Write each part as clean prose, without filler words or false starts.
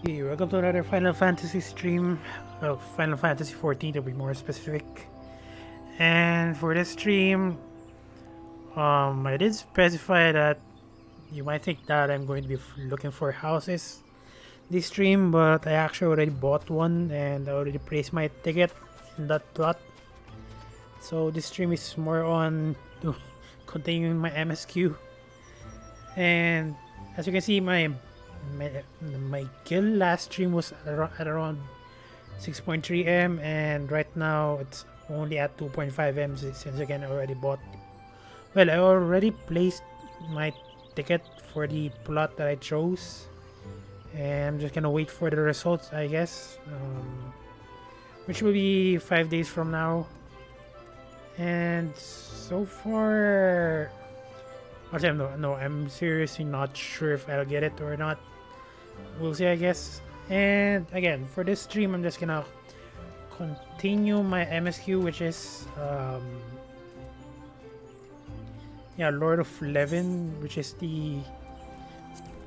Hey, welcome to another Final Fantasy stream. Well, Final Fantasy 14 to be more specific. And for this stream, I did specify that you might think that I'm going to be looking for houses this stream, but I actually already bought one and I already placed my ticket in that plot. So this stream is more on to continuing my MSQ. And as you can see, my kill last stream was at around 6.3 m, and right now it's only at 2.5 m since again I already bought. Well, I already placed my ticket for the plot that I chose, and I'm just gonna wait for the results, I guess, which will be 5 days from now. And so far, actually, no, I'm seriously not sure if I'll get it or not. We'll see, I guess. And again, for this stream, I'm just gonna continue my MSQ, which is Lord of Levin, which is the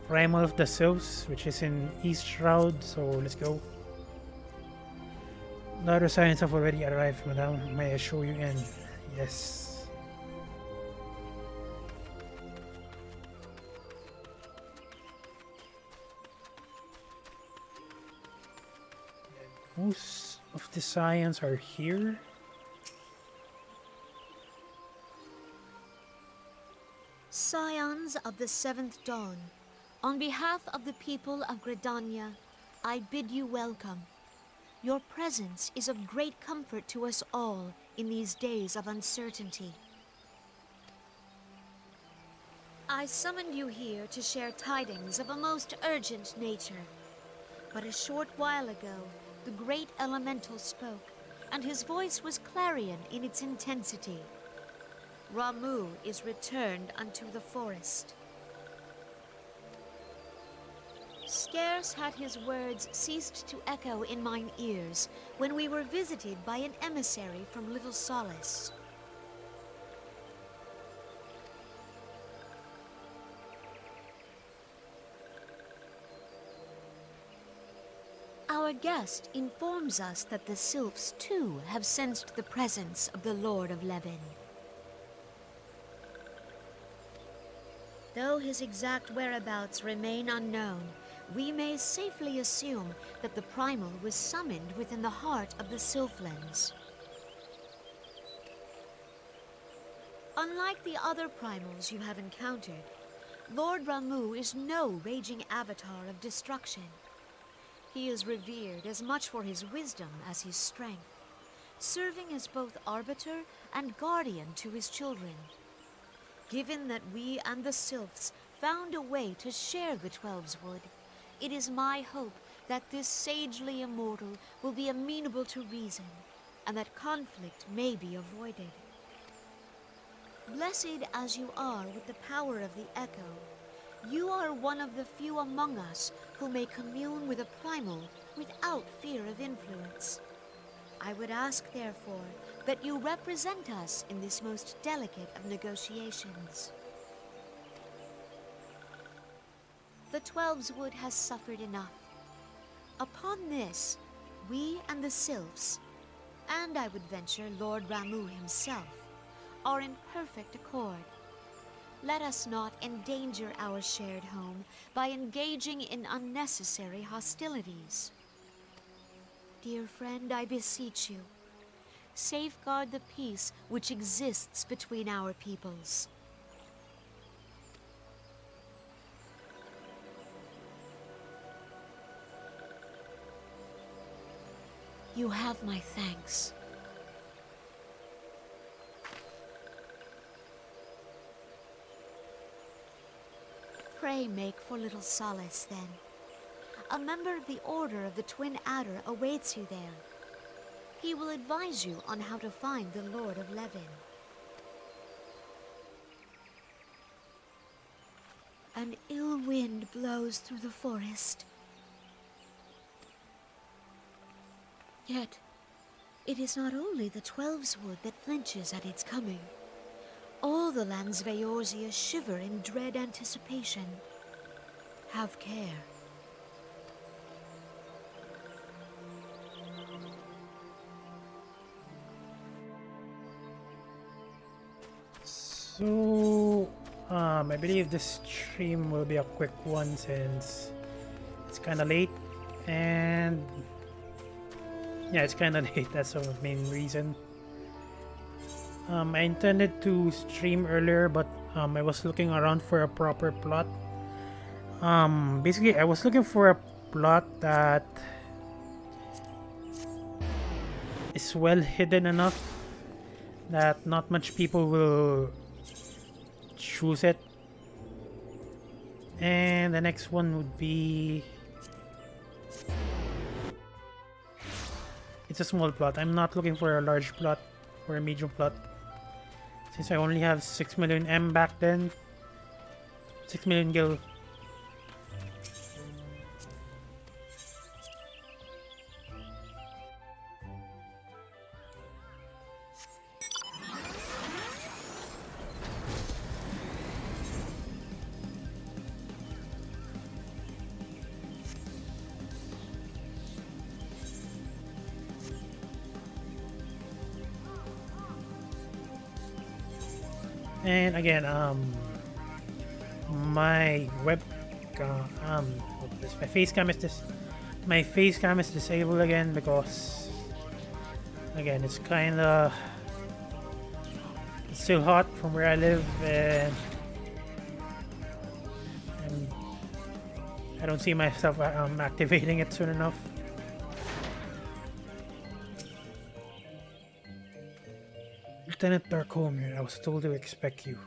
Primal of the Sylphs, which is in East Shroud. So let's go. The other signs have already arrived, madam. May I show you in? Yes. Most of the scions are here. Scions of the Seventh Dawn, on behalf of the people of Gridania, I bid you welcome. Your presence is of great comfort to us all in these days of uncertainty. I summoned you here to share tidings of a most urgent nature. But a short while ago, the great elemental spoke, and his voice was clarion in its intensity. Ramuh is returned unto the forest. Scarce had his words ceased to echo in mine ears when we were visited by an emissary from Little Solace. Our guest informs us that the Sylphs too have sensed the presence of the Lord of Levin. Though his exact whereabouts remain unknown, we may safely assume that the Primal was summoned within the heart of the Sylphlands. Unlike the other Primals you have encountered, Lord Ramuh is no raging avatar of destruction. He is revered as much for his wisdom as his strength, serving as both arbiter and guardian to his children. Given that we and the Sylphs found a way to share the Twelves Wood, it is my hope that this sagely immortal will be amenable to reason, and that conflict may be avoided. Blessed as you are with the power of the Echo, you are one of the few among us who may commune with a Primal without fear of influence. I would ask, therefore, that you represent us in this most delicate of negotiations. The Twelves Wood has suffered enough. Upon this, we and the Sylphs, and I would venture Lord Ramuh himself, are in perfect accord. Let us not endanger our shared home by engaging in unnecessary hostilities. Dear friend, I beseech you, safeguard the peace which exists between our peoples. You have my thanks. Pray make for Little Solace, then. A member of the Order of the Twin Adder awaits you there. He will advise you on how to find the Lord of Levin. An ill wind blows through the forest. Yet, it is not only the Twelves Wood that flinches at its coming. All the lands Veorzia shiver in dread anticipation. Have care. So, I believe this stream will be a quick one since it's kind of late, and yeah, it's kind of late. That's the main reason. I intended to stream earlier, but I was looking around for a proper plot. Basically, I was looking for a plot that is well hidden enough that not much people will choose it. And the next one would be, it's a small plot. I'm not looking for a large plot or a medium plot, since I only have 6 million M back then. 6 million gil. And again, my my face cam is disabled again because, again, it's still hot from where I live, and I don't see myself activating it soon enough. Lieutenant Darkomer, I was told to expect you.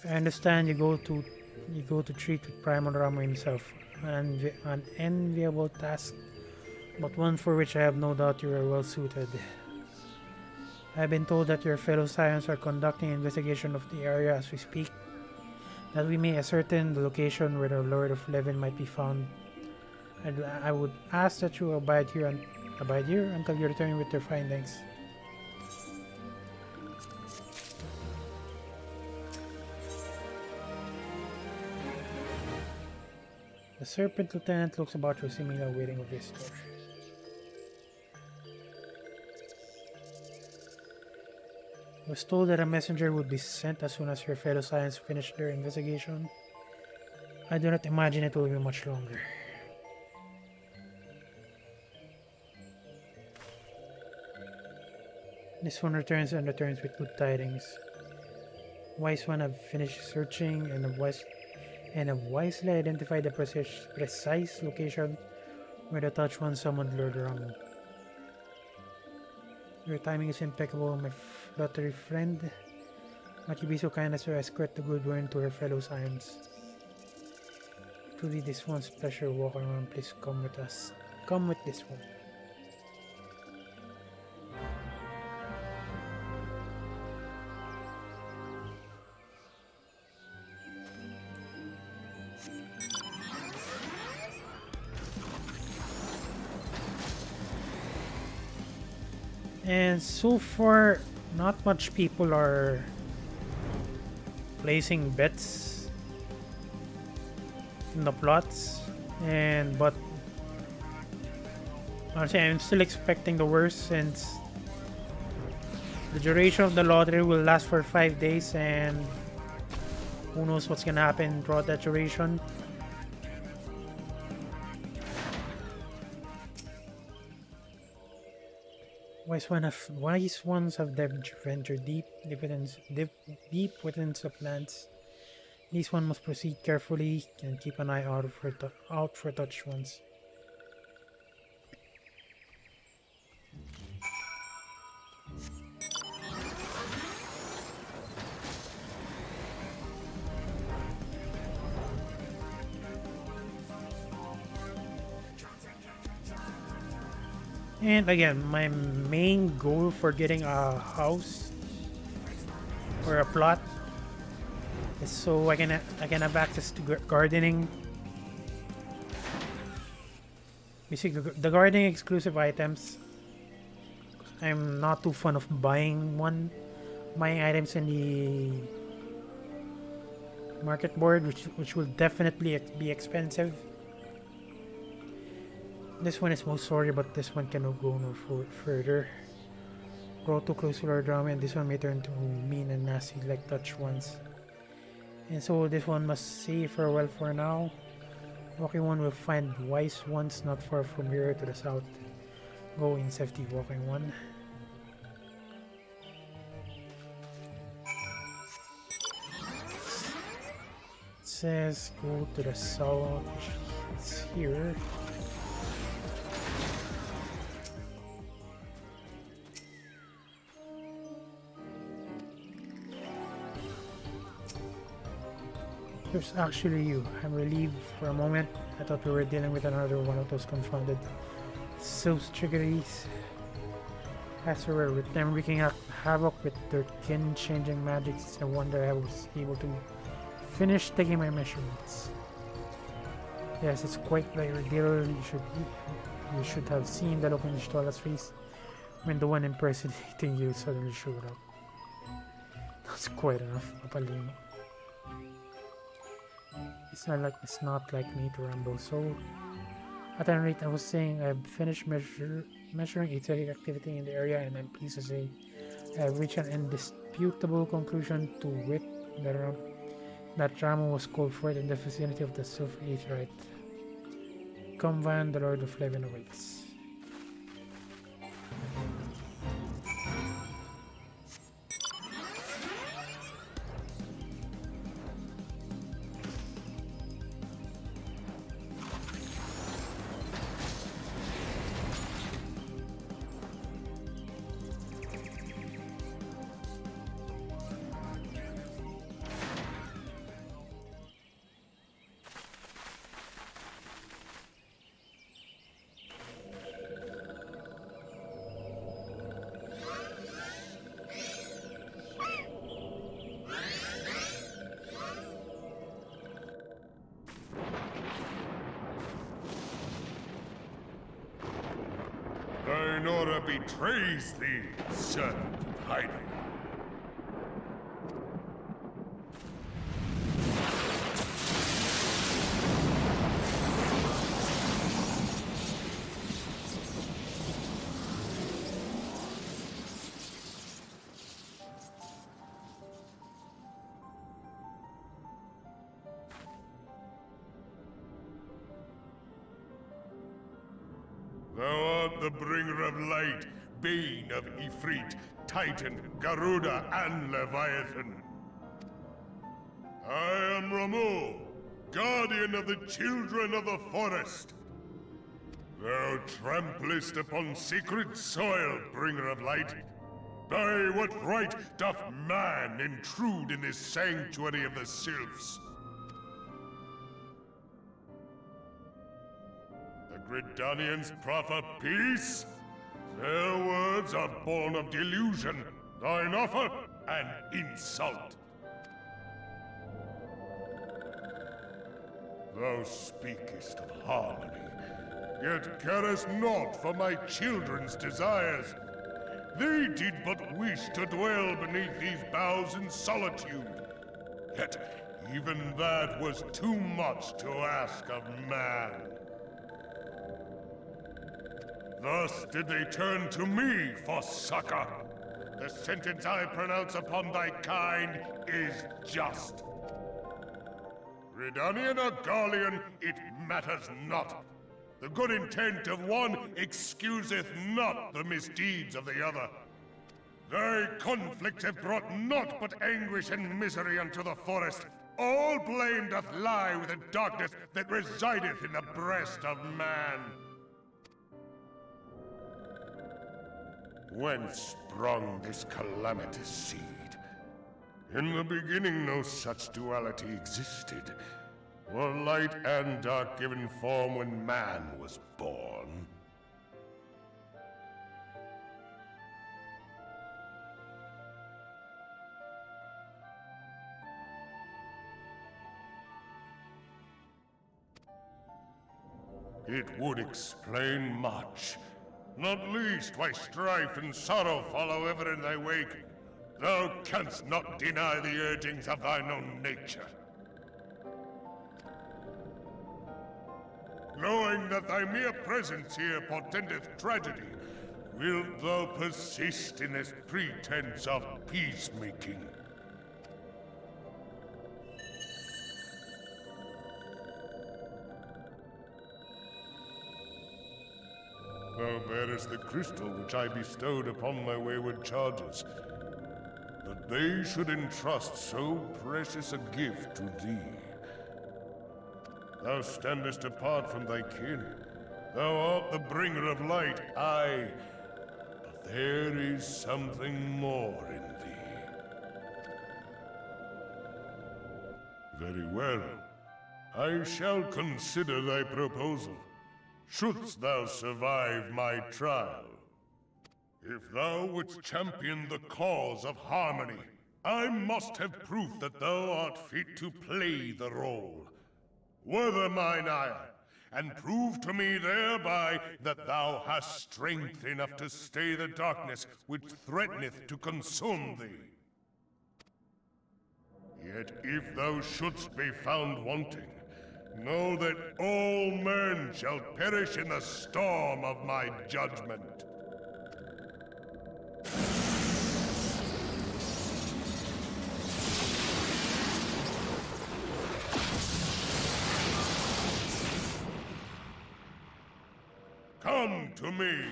I understand you go to treat with Primal Ramo himself. An enviable task, but one for which I have no doubt you are well suited. I have been told that your fellow Scions are conducting an investigation of the area as we speak, that we may ascertain the location where the Lord of Levin might be found. I would ask that you abide here until you return with your findings. The Serpent Lieutenant looks about you, seemingly awaiting a visitor. I was told that a messenger would be sent as soon as your fellow Scions finish their investigation. I do not imagine it will be much longer. This one returns with good tidings. Wise one have finished searching and have wisely identified the precise location where the Touch One summoned Lord Ramo. Your timing is impeccable, my fluttery friend. Might you be so kind as to escort the good one to her fellow Scions? Truly this one's pleasure walking around. Please come with us. Come with this one. And so far, not much people are placing bets in the plots, but honestly, I'm still expecting the worst, since the duration of the lottery will last for 5 days, and who knows what's gonna happen throughout that duration. Wise ones have ventured deep within the plants. These one must proceed carefully and keep an eye out for Touch Ones. And again, my main goal for getting a house or a plot is so I can have access to gardening. Basically, the gardening exclusive items. I'm not too fond of buying items in the market board, which will definitely be expensive. This one is most sorry, but this one cannot go no further. Grow too close to Lord Rama, and this one may turn to mean and nasty like Dutch ones. And so this one must say farewell for now. Walking one will find wise ones not far from here to the south. Go in safety, walking one. It says go to the south. It's here. There's actually you. I'm relieved for a moment. I thought we were dealing with another one of those confounded trickeries. After we're with them wreaking havoc with their kin-changing magics, I wonder I was able to finish taking my measurements. Yes, it's quite like a deal. You should have seen the look on Ishtola's face when the one impersonating you suddenly showed up. That's quite enough, Papalimo. It's not like me to ramble. So, at any rate, I was saying I've finished measuring etheric activity in the area, and I'm pleased to say I have reached an indisputable conclusion to wit that Rama was called forth in the vicinity of the Silver Age Rite. Come, Van, the Lord of Levin awaits. Thine order betrays thee, servant of Hyden. Thou art the bringer of light, bane of Ifrit, Titan, Garuda, and Leviathan. I am Ramu, guardian of the children of the forest. Thou tramplest upon sacred soil, bringer of light. By what right doth man intrude in this sanctuary of the sylphs? Gridanians proffer peace? Their words are born of delusion, thine offer an insult. Thou speakest of harmony, yet carest naught for my children's desires. They did but wish to dwell beneath these boughs in solitude. Yet even that was too much to ask of man. Thus did they turn to me for succor. The sentence I pronounce upon thy kind is just. Redanian or Garlean, it matters not. The good intent of one excuseth not the misdeeds of the other. Thy conflicts have brought naught but anguish and misery unto the forest. All blame doth lie with the darkness that resideth in the breast of man. Whence sprung this calamitous seed? In the beginning no such duality existed. Were light and dark given form when man was born? It would explain much. Not least why strife and sorrow follow ever in thy wake. Thou canst not deny the urgings of thine own nature. Knowing that thy mere presence here portendeth tragedy, Wilt thou persist in this pretense of peacemaking? Thou bearest the crystal which I bestowed upon my wayward charges, that they should entrust so precious a gift to thee. Thou standest apart from thy kin. Thou art the bringer of light, aye, but there is something more in thee. Very well. I shall consider thy proposal, shouldst thou survive my trial. If thou wouldst champion the cause of harmony, I must have proof that thou art fit to play the role. Wither mine ire, and prove to me thereby that thou hast strength enough to stay the darkness which threateneth to consume thee. Yet if thou shouldst be found wanting, know that all men shall perish in the storm of my judgment. Come to me,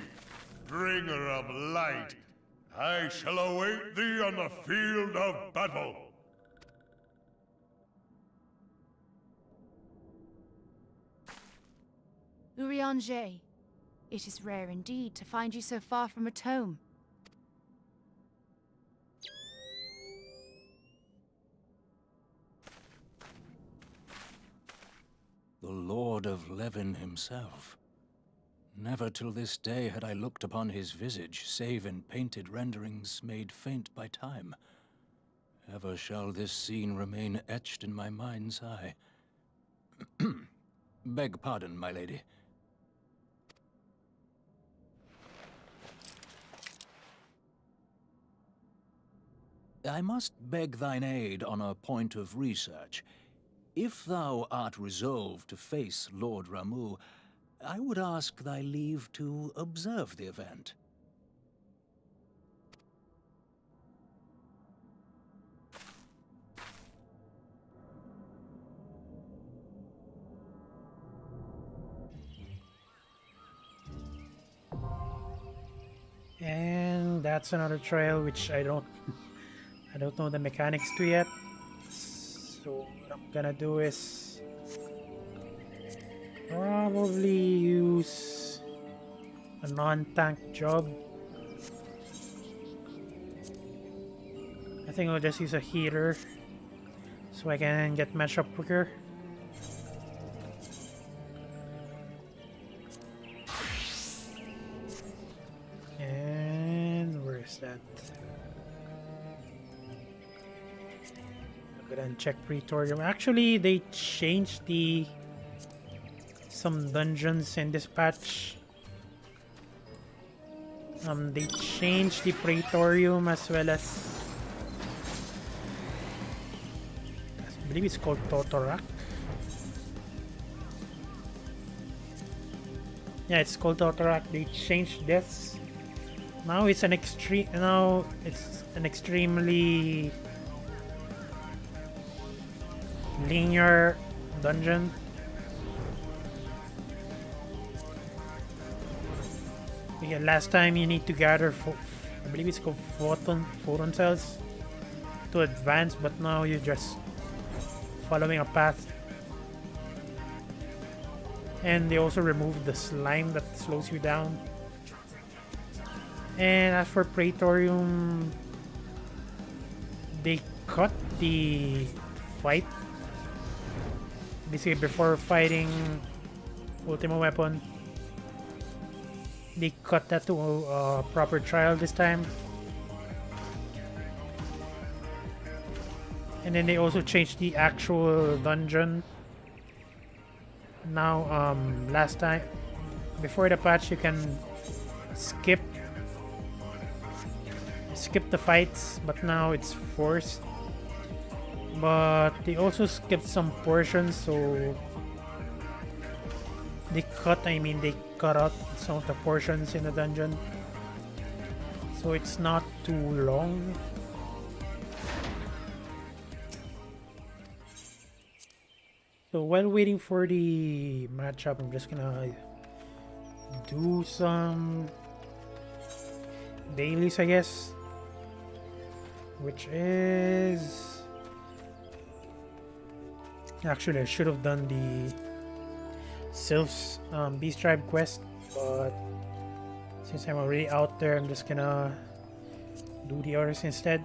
bringer of light. I shall await thee on the field of battle. RNGesus, it is rare indeed to find you so far from a tome. The Lord of Levin himself. Never till this day had I looked upon his visage, save in painted renderings made faint by time. Ever shall this scene remain etched in my mind's eye. Beg pardon, my lady. I must beg thine aid on a point of research. If thou art resolved to face Lord Ramuh, I would ask thy leave to observe the event. And that's another trial which I don't know the mechanics to yet. So what I'm gonna do is probably use a non-tank job. I think I'll just use a heater so I can get matched up quicker. And where's that? I'm gonna check Praetorium. Actually, they changed some dungeons in this patch. They changed the Praetorium as well as I believe it's called Totorak. Yeah, it's called Totorak. They changed this. Now it's an extremely linear dungeon. Yeah, last time you need to gather I believe it's called photon cells to advance, but now you're just following a path. And they also removed the slime that slows you down. And as for Praetorium, they cut the fight. Basically, before fighting Ultima Weapon, they cut that to a proper trial this time. And then they also changed the actual dungeon. Now, last time, before the patch, you can skip the fights, but now it's forced. But they also skipped some portions, so they cut out some of the portions in the dungeon. so it's not too long. So while waiting for the matchup, I'm just gonna do some dailies, I guess, which is actually I should have done the Sylph's Beast Tribe quest, but since I'm already out there, I'm just gonna do the others instead.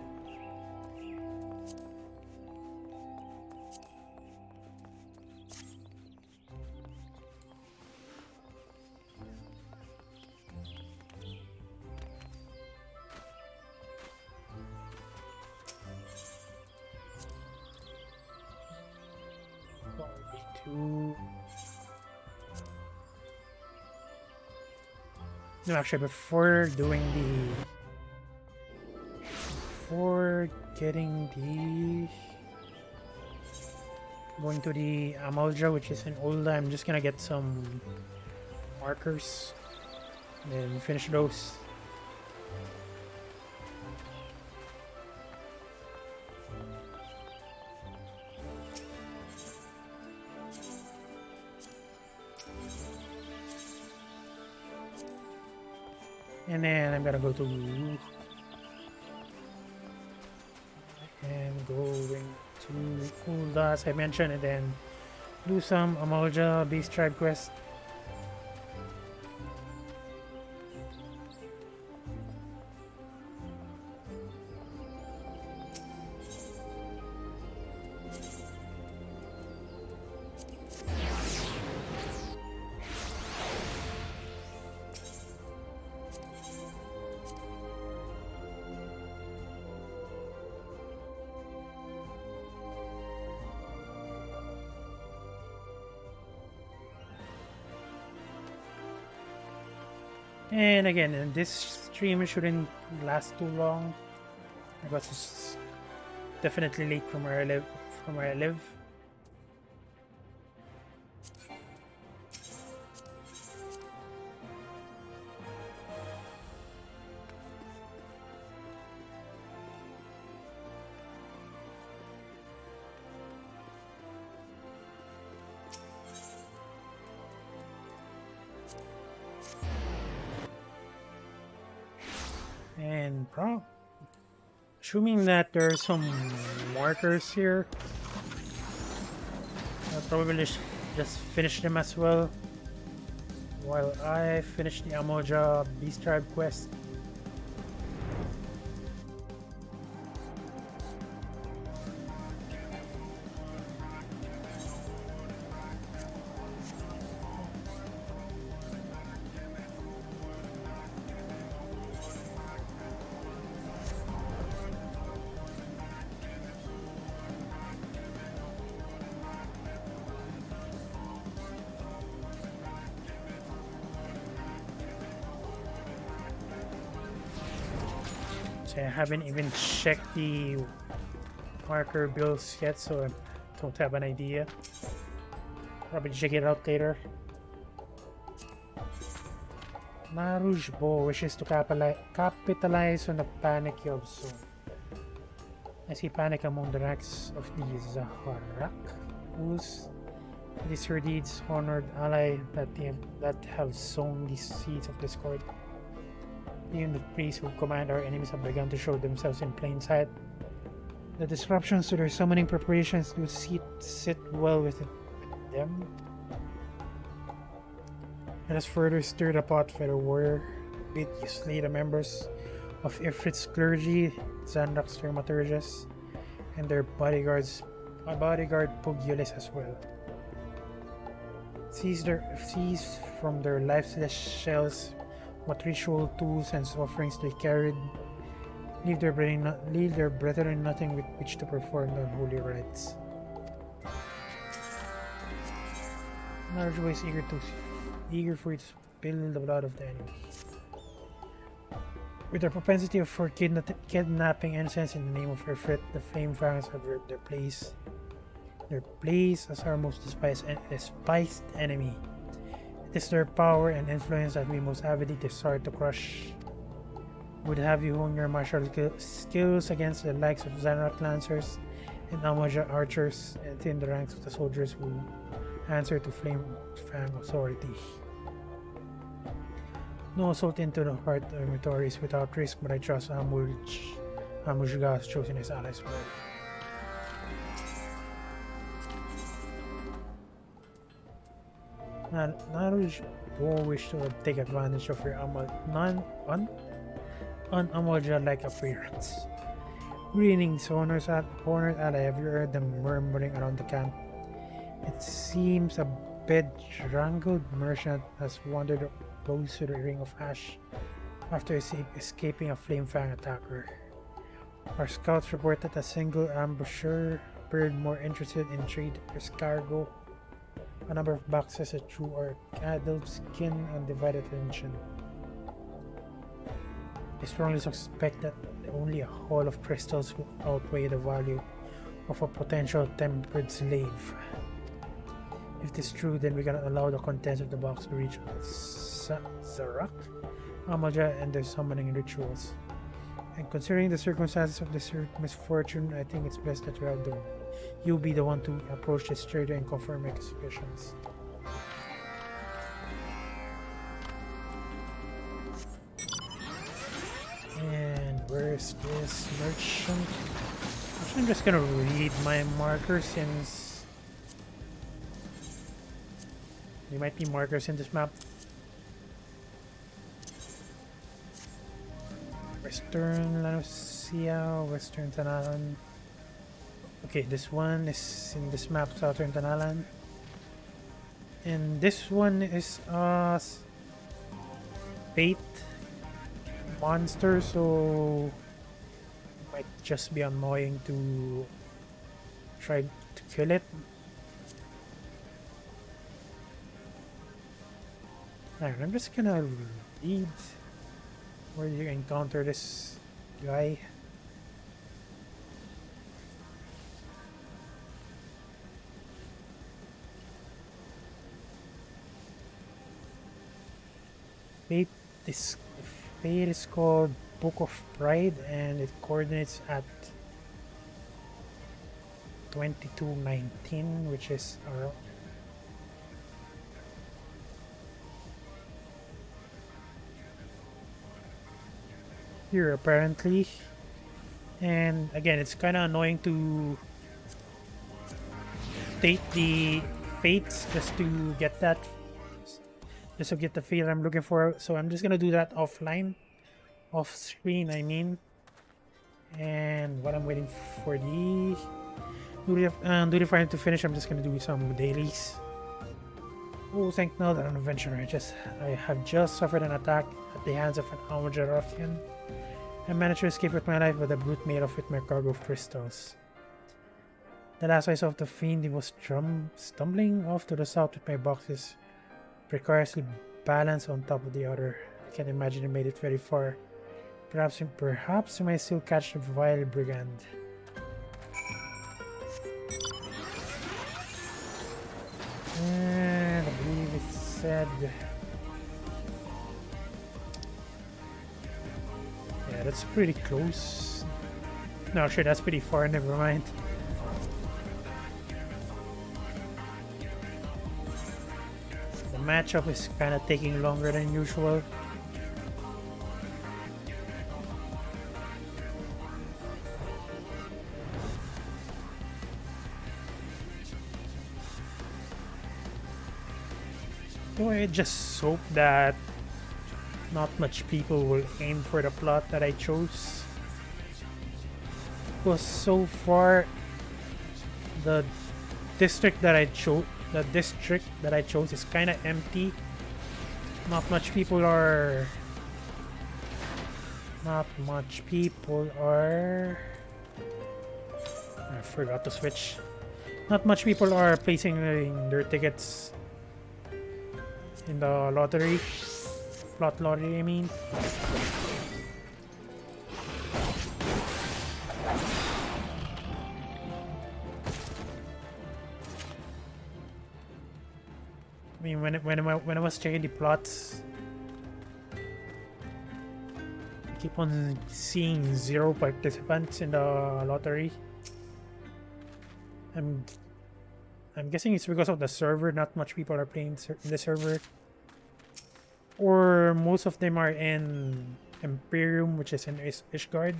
No, actually, before getting going to the Amalja, which is in Ulda, I'm just gonna get some markers and then finish those. And then I'm gonna go to Ulda, as I mentioned, and then do some Amalja Beast Tribe quest. And again, this stream shouldn't last too long because it's definitely late from where I live. And assuming that there are some markers here, I'll probably just finish them as well while I finish the Amalja Beast Tribe quest. I haven't even checked the marker builds yet, so I don't have an idea. Probably check it out later. Narujbo wishes to capitalize on the panic you have sown. I see panic among the ranks of the Zaharak, whose it is your deeds, honored ally, that have sown the seeds of discord. Even the priests who command our enemies have begun to show themselves in plain sight. The disruptions to their summoning preparations do sit well with them. Let us further stir the pot, fellow warrior. Bid you slay the members of Ifrit's clergy, Zandak's thaumaturges, and their bodyguard Pugilis as well. Seize from their lifeless shells what ritual tools and offerings they carried. Leave their brethren nothing with which to perform their holy rites. Naruto is eager for it to spill the blood of the enemy. With their propensity for kidnapping innocents in the name of Ifrit, the Flame Fangs have earned their place as our most despised enemy. It is their power and influence that we most avidly desire to crush. would have you hone your martial skills against the likes of Zanrak Lancers and Amaja Archers and thin the ranks of the soldiers who answer to Flame Fang authority. No assault into the heart dormitory is without risk, but I trust Amujga has chosen his allies well. Naruj don't wish to take advantage of your un-Amulja-like appearance. Greetings, honored ally. Have you heard them murmuring around the camp? It seems a bedraggled merchant has wandered close to the Ring of Ash after escaping a Flame Fang attacker. Our scouts report that a single ambusher appeared more interested in trade his cargo. A number of boxes of true or adult skin and divided attention. I strongly suspect that only a haul of crystals will outweigh the value of a potential tempered slave. If this is true, then we cannot allow the contents of the box to reach Zarak, Amaja, and their summoning rituals. And considering the circumstances of this misfortune, I think it's best that you be the one to approach this trader and confirm my suspicions. And where's this merchant? I'm just gonna read my markers since there might be markers in this map. Western Lanusia, Western Tanalan. Okay, this one is in this map, Southern Tanalan. And this one is Fate monster, so it might just be annoying to try to kill it. Alright, I'm just gonna read where you encounter this guy. Fate is called Book of Pride, and it coordinates at 2219, which is around here apparently. And again, it's kind of annoying to take the fates just to get that, just to get the fate I'm looking for. So I'm just gonna do that offline, off screen I mean. And while I'm waiting for the duty for him to finish, I'm just gonna do some dailies. Oh, thank no, that I'm an adventurer. I have just suffered an attack at the hands of an Amaja ruffian. I managed to escape with my life, but the brute made off with my cargo of crystals. The last I saw of the fiend, he was stumbling off to the south with my boxes, precariously balanced on top of the other. I can't imagine he made it very far. Perhaps we might still catch the vile brigand. And I believe it said... yeah, that's pretty close. No, sure, that's pretty far, never mind. The matchup is kind of taking longer than usual. So I just hope that not much people will aim for the plot that I chose. Because so far, the district that I chose is kind of empty. Not much people are. I forgot to switch. Not much people are placing their tickets in the lottery. Plot lottery, I mean. I mean, when I was checking the plots, I keep on seeing 0 participants in the lottery. I'm guessing it's because of the server. Not much people are playing in the server, or most of them are in Imperium, which is in Ishgard.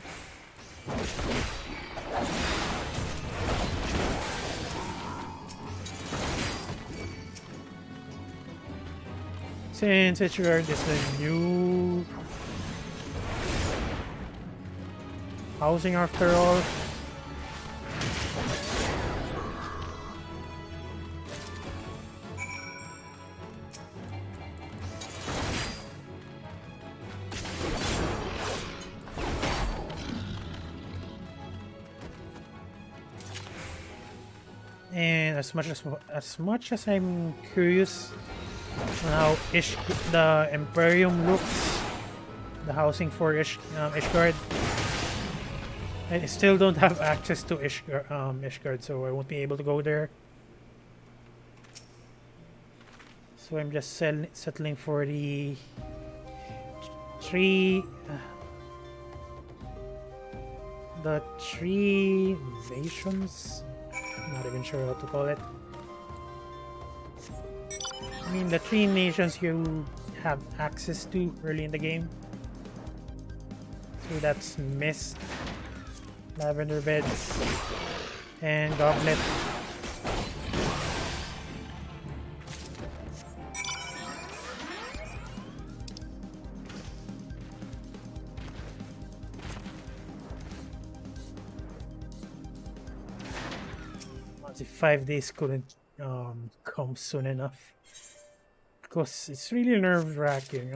Since Ishgard is a new housing after all. And as much as I'm curious on how the Imperium looks, the housing for Ishgard, I still don't have access to Ishgard, so I won't be able to go there. So I'm just settling for the three nations. Not even sure how to call it. I mean, the 3 nations you have access to early in the game. So that's Mist, Lavender Beds, and Goblet. Honestly, 5 days couldn't come soon enough, because it's really nerve-wracking.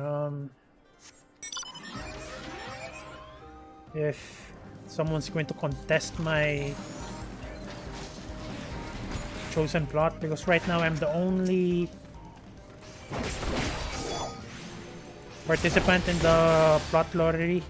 If someone's going to contest my chosen plot, because right now I'm the only participant in the plot lottery.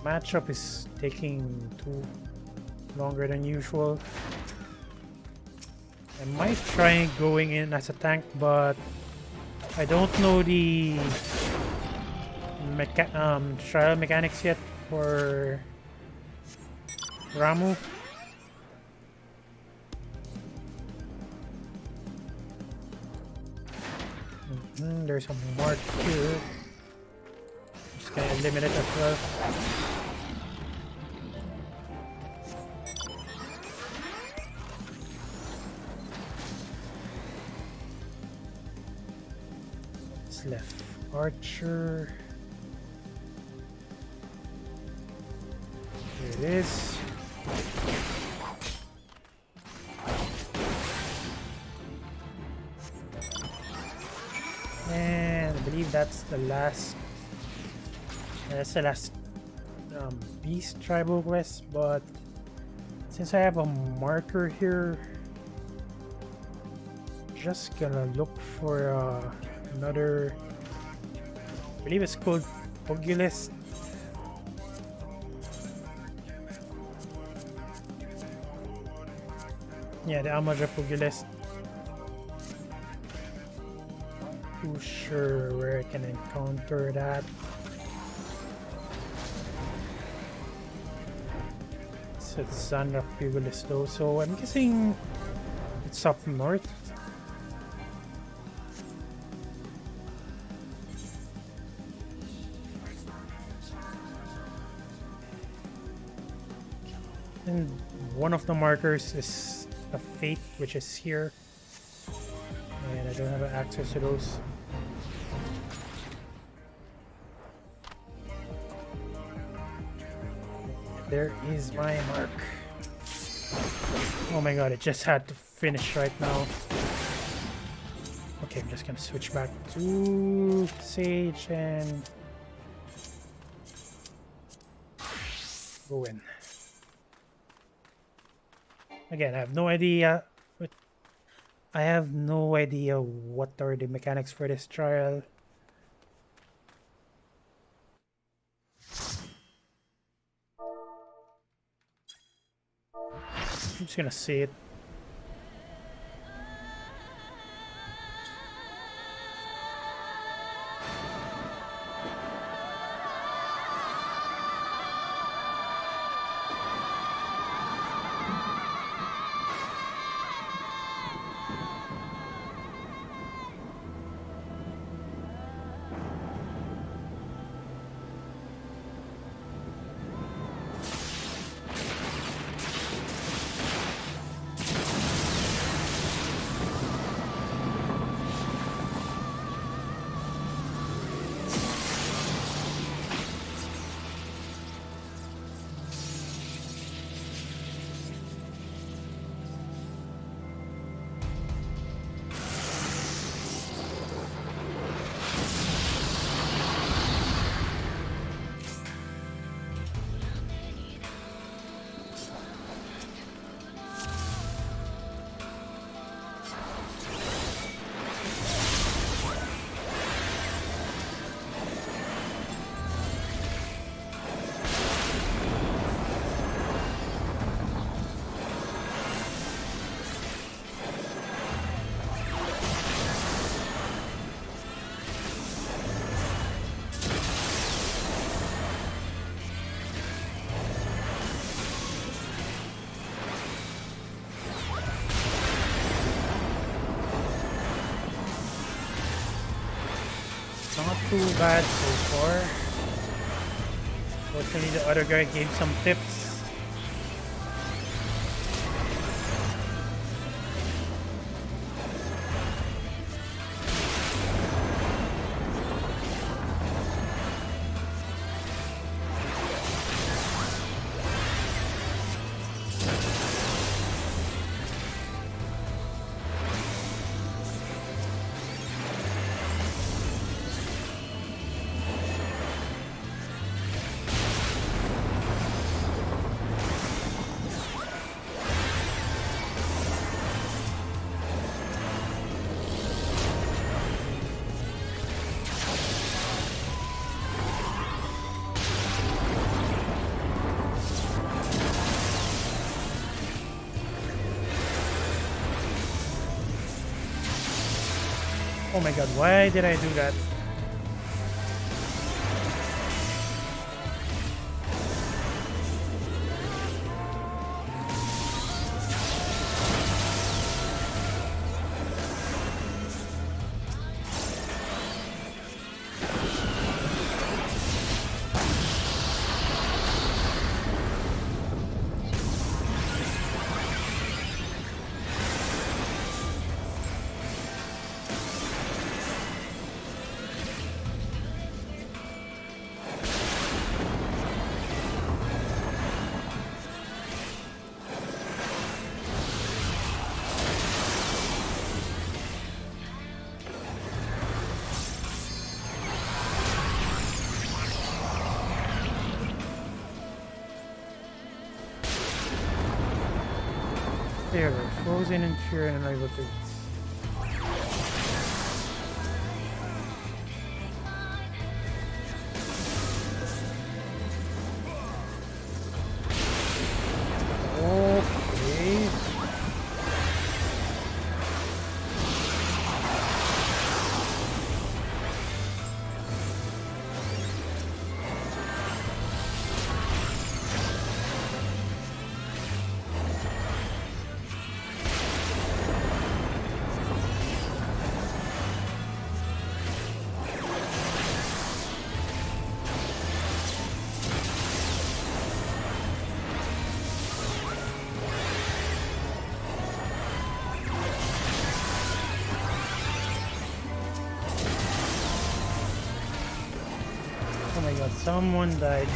Matchup is taking too longer than usual. I might try going in as a tank, but I don't know the trial mechanics yet for Ramu. There's a mark here. Just gonna eliminate it as well. Left Archer. Here it is. And I believe that's the last. That's the last Beast tribal quest. But since I have a marker here, just gonna look for another, I believe it's called Pugilist. Yeah, the Amaja Pugilist. Too sure where I can encounter that. So it's Sandra Pugilist though, so I'm guessing it's up north. And one of the markers is a fate, which is here, and I don't have access to those. There is my mark. Oh my god, it just had to finish right now. Okay, I'm just gonna switch back to Sage and go in. Again, I have no idea what are the mechanics for this trial. I'm just gonna say it. Not too bad so far. Fortunately, the other guy gave some tips. Oh my god, why did I do that? There, they're frozen in fear and unable to. Okay. Oh my god, someone died.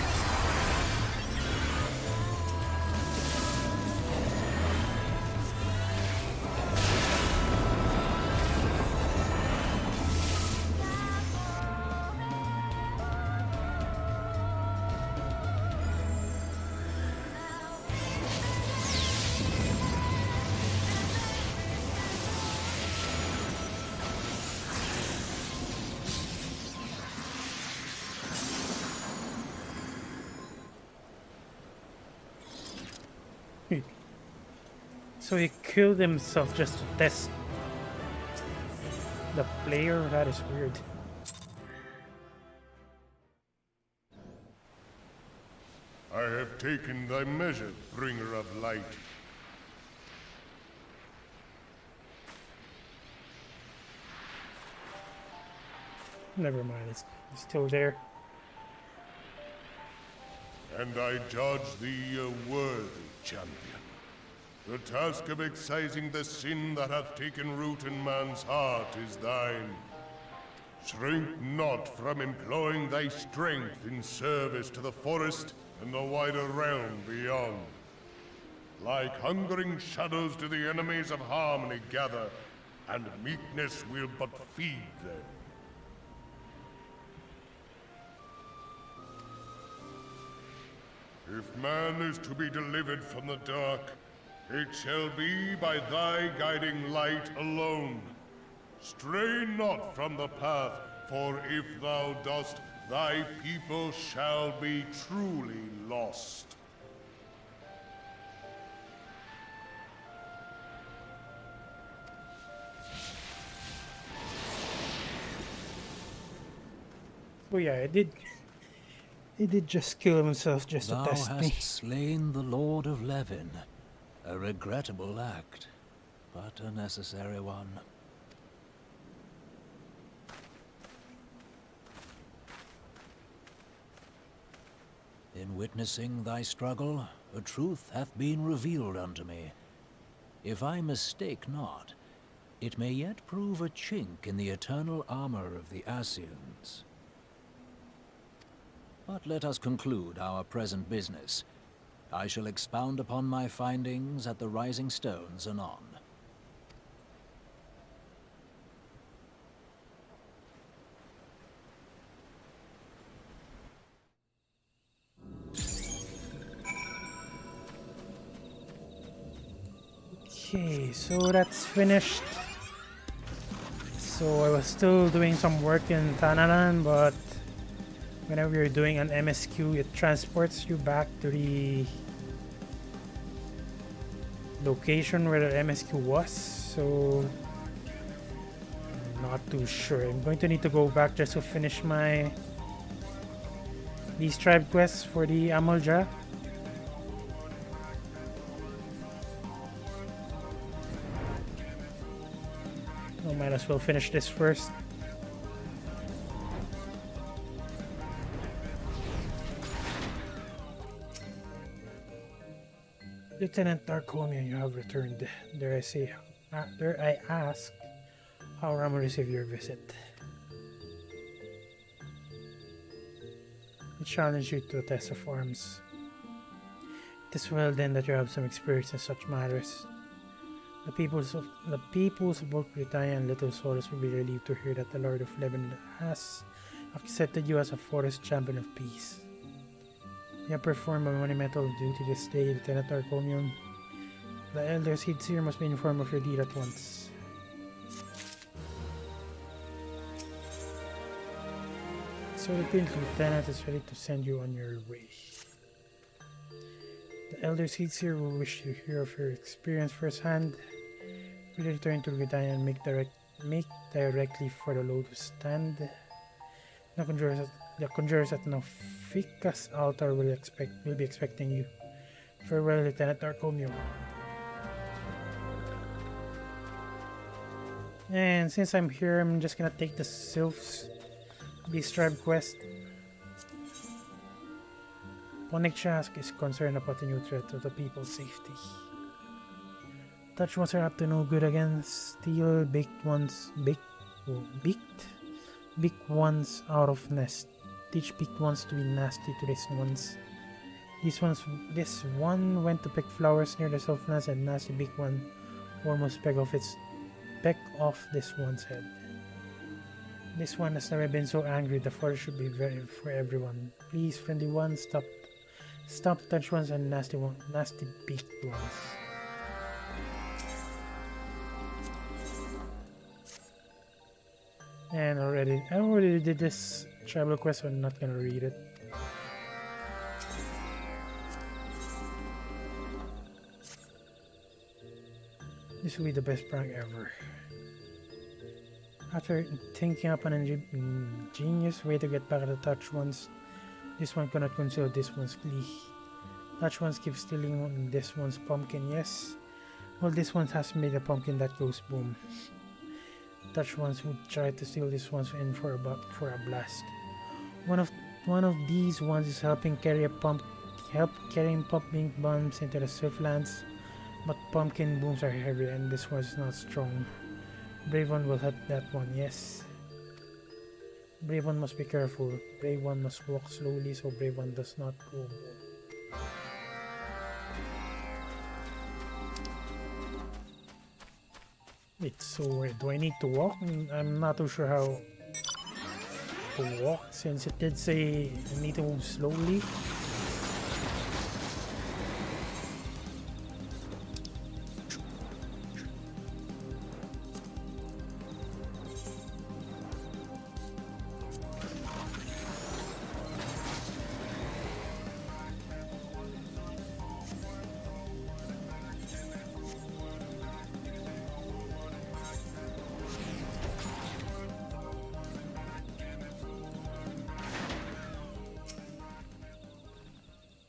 So he killed himself just to test the player? That is weird. I have taken thy measure, bringer of light. Never mind, it's still there. And I judge thee a worthy champion. The task of excising the sin that hath taken root in man's heart is thine. Shrink not from employing thy strength in service to the forest and the wider realm beyond. Like hungering shadows do the enemies of harmony gather, and meekness will but feed them. If man is to be delivered from the dark, it shall be by thy guiding light alone. Stray not from the path, for if thou dost, thy people shall be truly lost. Oh yeah, he did just kill himself just to Thou test me. hast slain the Lord of Levin. A regrettable act, but a necessary one. In witnessing thy struggle, a truth hath been revealed unto me. If I mistake not, it may yet prove a chink in the eternal armor of the Assyrians. But let us conclude our present business. I shall expound upon my findings at the Rising Stones anon. Okay, so that's finished. So I was still doing some work in Tanalan, but whenever you're doing an MSQ, it transports you back to the location where the MSQ was. So I'm not too sure. I'm going to need to go back just to finish these tribe quests for the Amulja. I might as well finish this first. Lieutenant Darkomian, you have returned. Dare I ask how Ramu received your visit? He challenged you to a test of arms. It is well then that you have some experience in such matters. The peoples of both Britannia and Little Solus will be relieved to hear that the Lord of Lebanon has accepted you as a forest champion of peace. You have performed a monumental duty this day, Lieutenant Arcomium. The Elder Seeds here must be informed of your deed at once. So the Lieutenant is ready to send you on your way. The Elder Seeds here will wish to hear of your experience firsthand. Will you return to Britannia and make directly for the Lotus Stand? The conjurers at Nofika's altar will be expecting you. Farewell, Lieutenant Arcomio. And since I'm here, I'm just gonna take the Sylph's Beast Tribe quest. Ponikshask is concerned about the new threat to the people's safety. Touch ones are up to no good against steel baked ones out of nest. Teach baked ones to be nasty to these ones. This one went to pick flowers near the Sylph nest, and nasty big one almost peck off this one's head. This one has never been so angry. The forest should be very for everyone. Please, friendly ones, stop touch ones and nasty baked ones. And I already did this tribal quest, so I'm not gonna read it. This will be the best prank ever. After thinking up an ingenious way to get back at the touch ones, this one cannot conceal this one's glee. Touch ones keep stealing this one's pumpkin, yes. Well, this one has made a pumpkin that goes boom. Touch ones would try to steal this one's in for a blast. One of these ones is helping carrying pumpkin bombs into the Swiftlands, but pumpkin booms are heavy and this one is not strong. Brave one will hit that one, yes. Brave one must be careful. Brave one must walk slowly so brave one does not go boom. Wait, so do I need to walk? I'm not too sure how to walk since it did say I need to move slowly.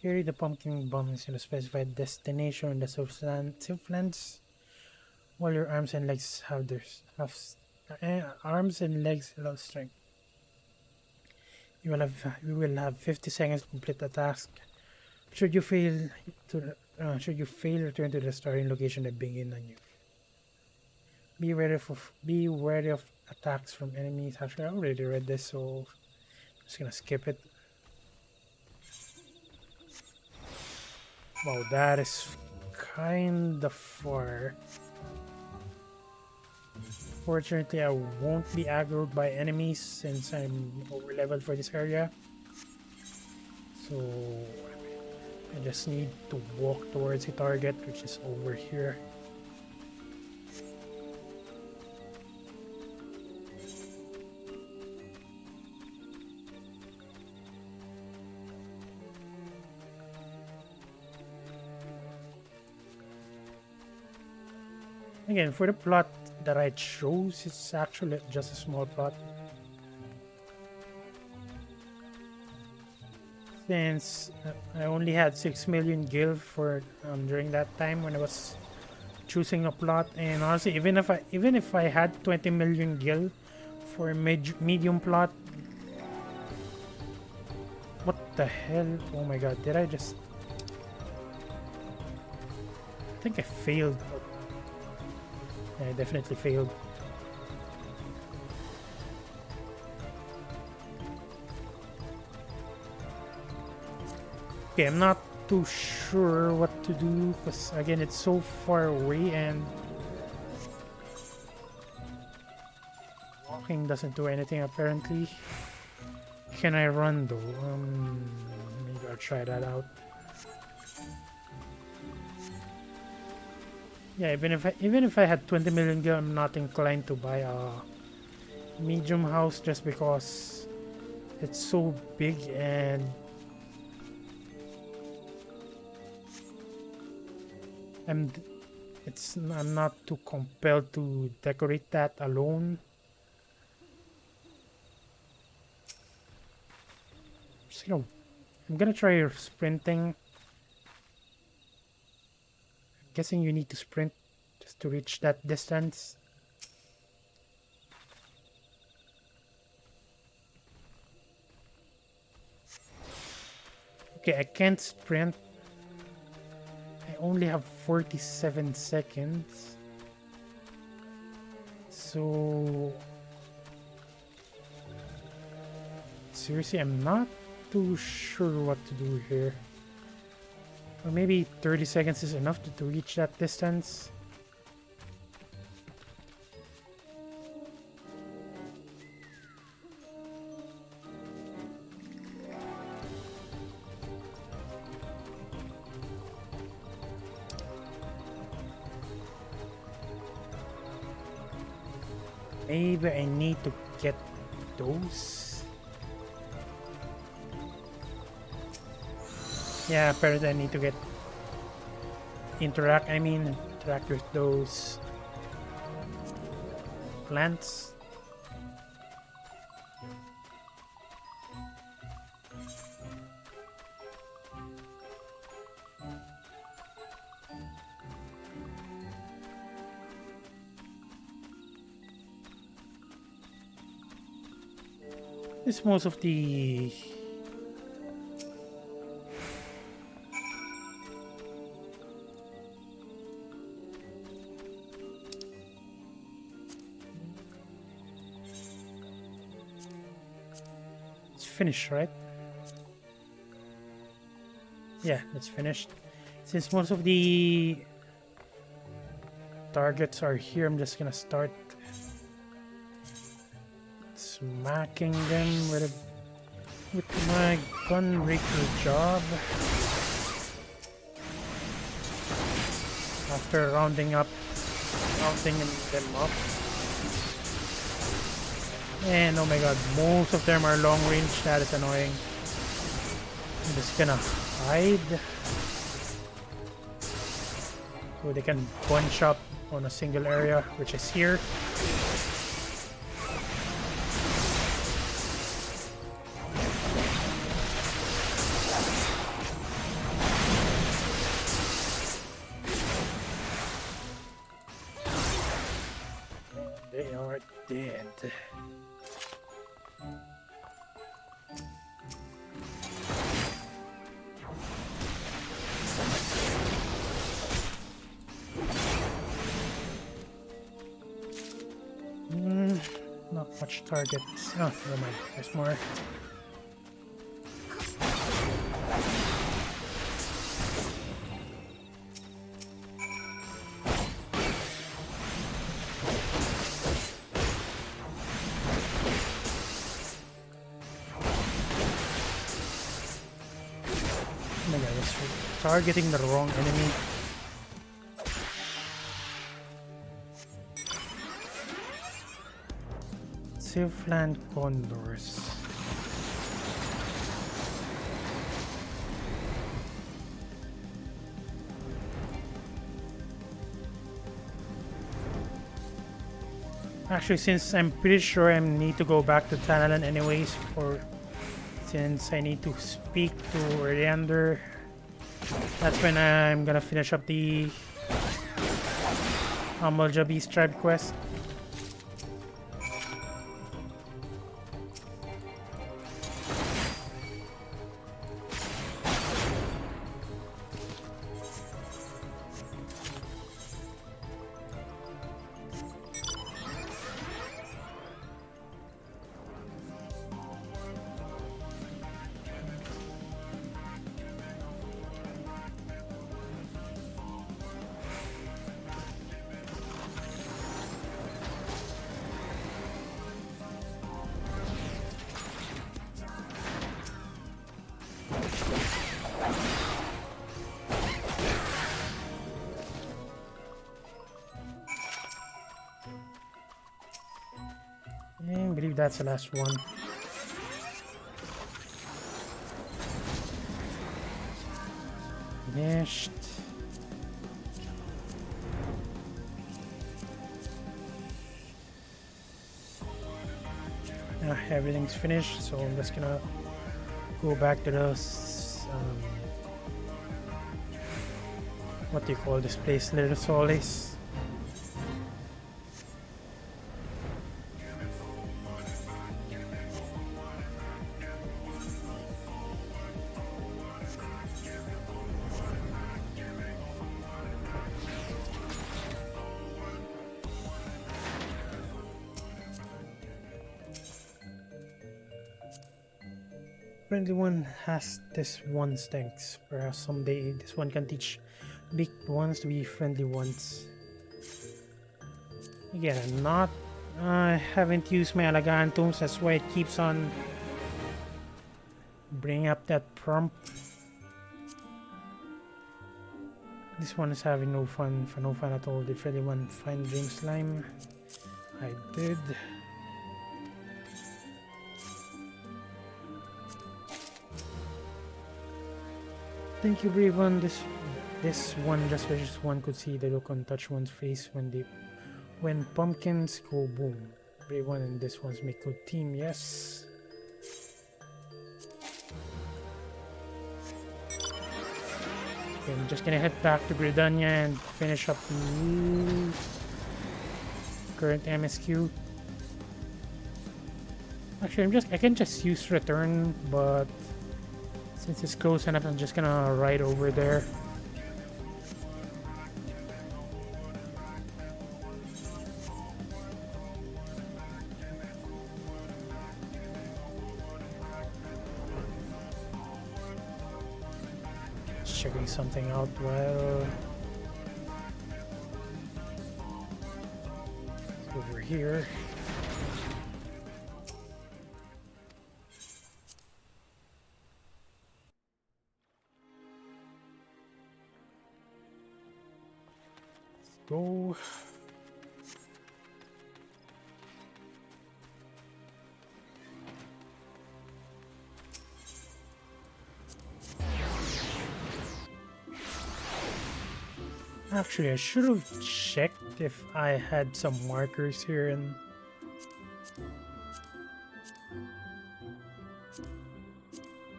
Carry the pumpkin bombs to a specified destination in the Southlands, while your arms and legs have strength. You will have 50 seconds to complete the task. Should you fail, return to the starting location and begin anew. Be wary of attacks from enemies. Actually, I already read this, so I'm just gonna skip it. Wow, that is kinda far. Fortunately, I won't be aggroed by enemies since I'm over leveled for this area. So I just need to walk towards the target, which is over here. Again, for the plot that I chose, it's actually just a small plot. Since I only had 6 million gil for during that time when I was choosing a plot, and honestly, even if I had 20 million gil for a medium plot, what the hell? Oh my god, did I just? I think I failed. I definitely failed. Okay, I'm not too sure what to do because again it's so far away and walking doesn't do anything apparently. Can I run though? Maybe I'll try that out. Yeah, even if I had 20 million gil, I'm not inclined to buy a medium house just because it's so big and I'm not too compelled to decorate that alone. So I'm gonna try sprinting. Guessing you need to sprint just to reach that distance. Okay, I can't sprint. I only have 47 seconds. So seriously, I'm not too sure what to do here. Or maybe 30 seconds is enough to reach that distance. Maybe I need to get those. Yeah, apparently I need to interact with those plants. This most of the it's finished, right? Yeah, it's finished. Since most of the targets are here, I'm just gonna start smacking them with my gunbreaker job. After rounding them up. And oh my god, most of them are long range. That is annoying. I'm just gonna hide so they can bunch up on a single area, which is here. They are dead. Not much targets. Oh, never mind. There's more. Oh my god, I was targeting the wrong enemy. Silverland condors. Actually, since I'm pretty sure I need to go back to Tanalan anyways, since I need to speak to Oleander, that's when I'm gonna finish up the Amaljabi's tribe quest. I believe that's the last one. Finished. Everything's finished, so I'm just gonna go back to those. What do you call this place? Little Solis. Friendly one has this one stinks. Perhaps someday this one can teach big ones to be friendly ones. Again, I haven't used my Elegantums, that's why it keeps on bringing up that prompt. This one is having no fun at all. Did friendly one find Dream Slime? I did. Thank you, brave one. This one just wishes one could see the look on touch one's face when they When pumpkins go boom. Everyone in this one's make good team, yes. Okay, I'm just gonna head back to Gridania and finish up the current MSQ. Actually, I can just use return, but since it's close enough, I'm just gonna ride over there. Just checking something out while over here. Go. Actually, I should have checked if I had some markers here and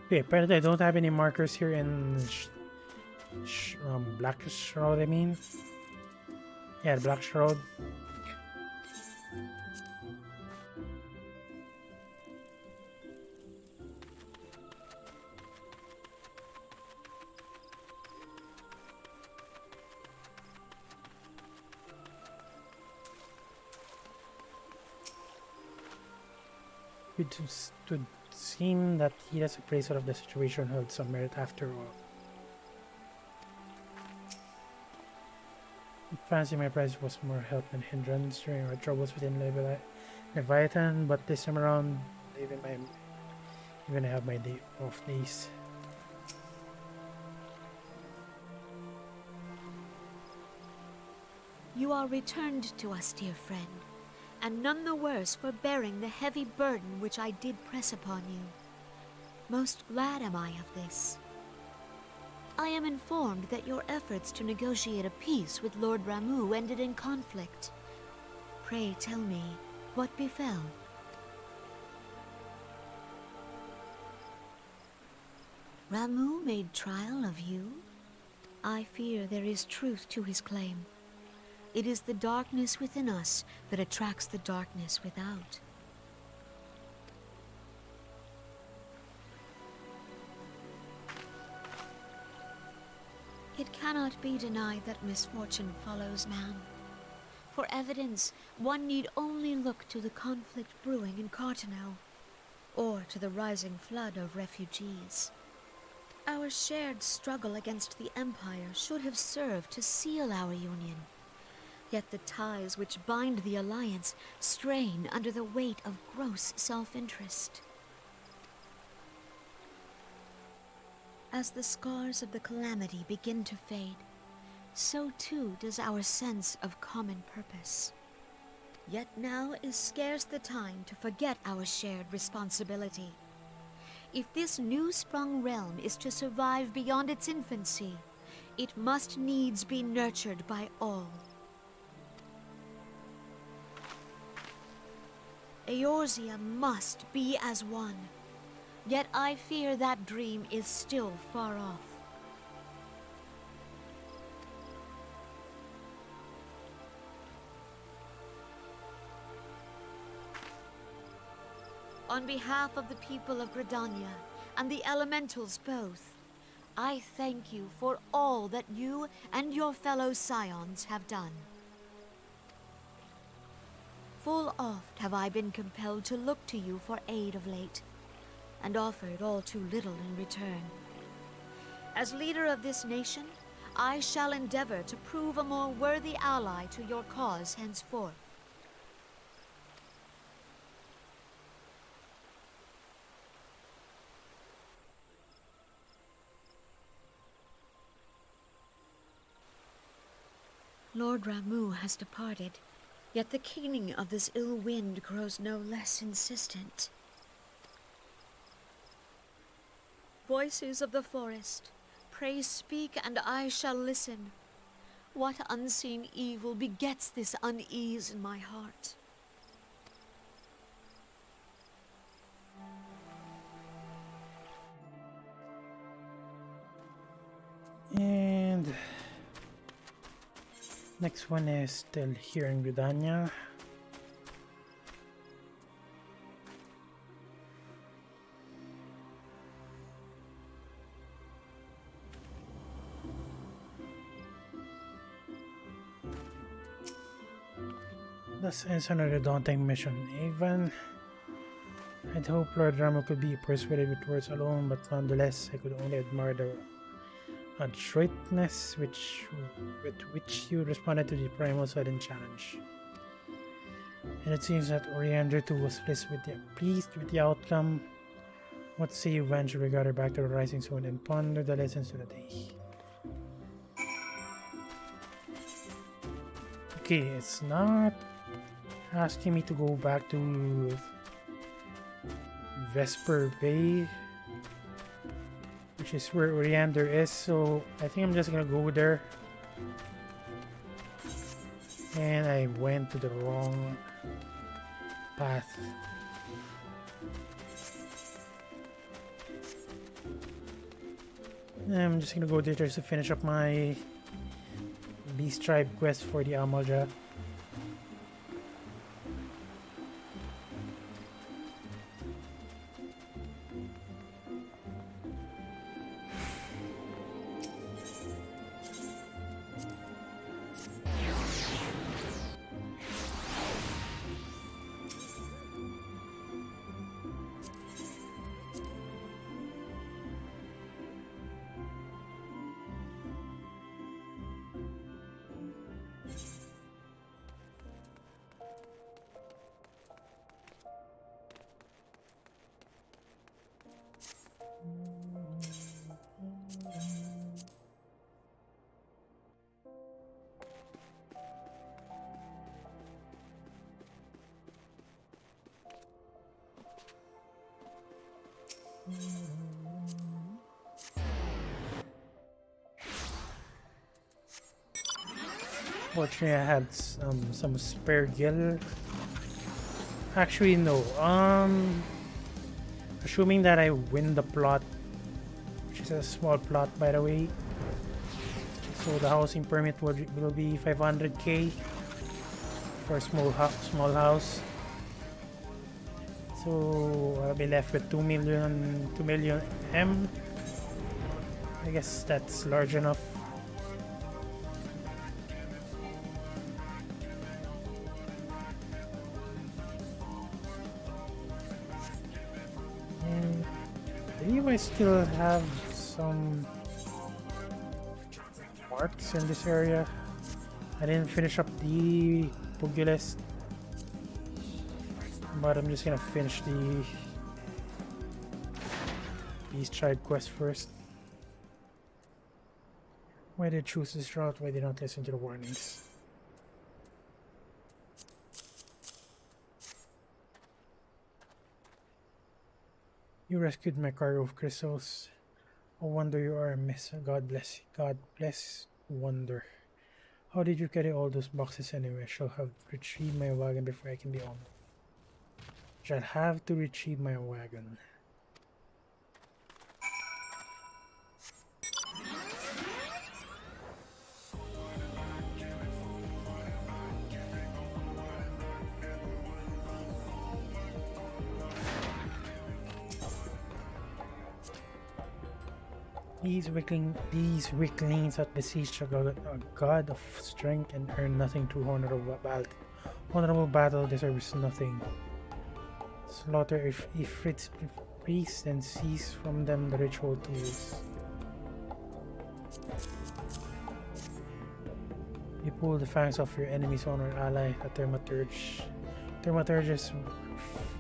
okay, apparently I don't have any markers here in Black Shroud, I mean. Yeah, the Black Shroud. It would seem that he has appraisal of the situation held some merit after all. I fancy my prize was more help than hindrance during our troubles within Leviathan, but this time around, even I have my off days. You are returned to us, dear friend, and none the worse for bearing the heavy burden which I did press upon you. Most glad am I of this. I am informed that your efforts to negotiate a peace with Lord Ramuh ended in conflict. Pray tell me, what befell? Ramuh made trial of you? I fear there is truth to his claim. It is the darkness within us that attracts the darkness without. It cannot be denied that misfortune follows man. For evidence, one need only look to the conflict brewing in Cartano, or to the rising flood of refugees. Our shared struggle against the Empire should have served to seal our union. Yet the ties which bind the Alliance strain under the weight of gross self-interest. As the scars of the calamity begin to fade, so too does our sense of common purpose. Yet now is scarce the time to forget our shared responsibility. If this new-sprung realm is to survive beyond its infancy, it must needs be nurtured by all. Eorzea must be as one. Yet I fear that dream is still far off. On behalf of the people of Gridania and the elementals both, I thank you for all that you and your fellow scions have done. Full oft have I been compelled to look to you for aid of late, and offered all too little in return. As leader of this nation, I shall endeavor to prove a more worthy ally to your cause henceforth. Lord Ramuh has departed, yet the keening of this ill wind grows no less insistent. Voices of the forest, pray speak and I shall listen. What unseen evil begets this unease in my heart? And next one is still here in Gridania. This is another daunting mission. Even I'd hope Lord Ramo could be persuaded with words alone, but nonetheless I could only admire the adroitness with which you responded to the primal sudden challenge. And it seems that Oriander too was pleased with the outcome. What say you venture gather back to the Rising Zone and ponder the lessons of the day? Okay, it's not asking me to go back to Vesper Bay, which is where Oriander is, so I think I'm just gonna go there. And I went to the wrong path. I'm just gonna go there just to finish up my Beast Tribe quest for the Amalja. Fortunately, I had some spare gil. Actually, no. Assuming that I win the plot, which is a small plot, by the way. So the housing permit will be 500k for a small house. So I'll be left with 2 million M. I guess that's large enough. And I believe I still have some marks in this area. I didn't finish up the Pugilist, but I'm just gonna finish the Beast Tribe quest first. Why did I choose this route? Why did I not listen to the warnings? You rescued my cargo of crystals. Oh wonder you are a miss. God bless you. God bless wonder. How did you carry all those boxes anyway? I shall have to retrieve my wagon before I can be on. Shall have to retrieve my wagon. These weaklings that besiege a god of strength and earn nothing through honorable battle deserves nothing. Slaughter Ifrit's priests and seize from them the ritual tools. You pull the fangs off your enemy's honored ally, a Thaumaturge. Thaumaturges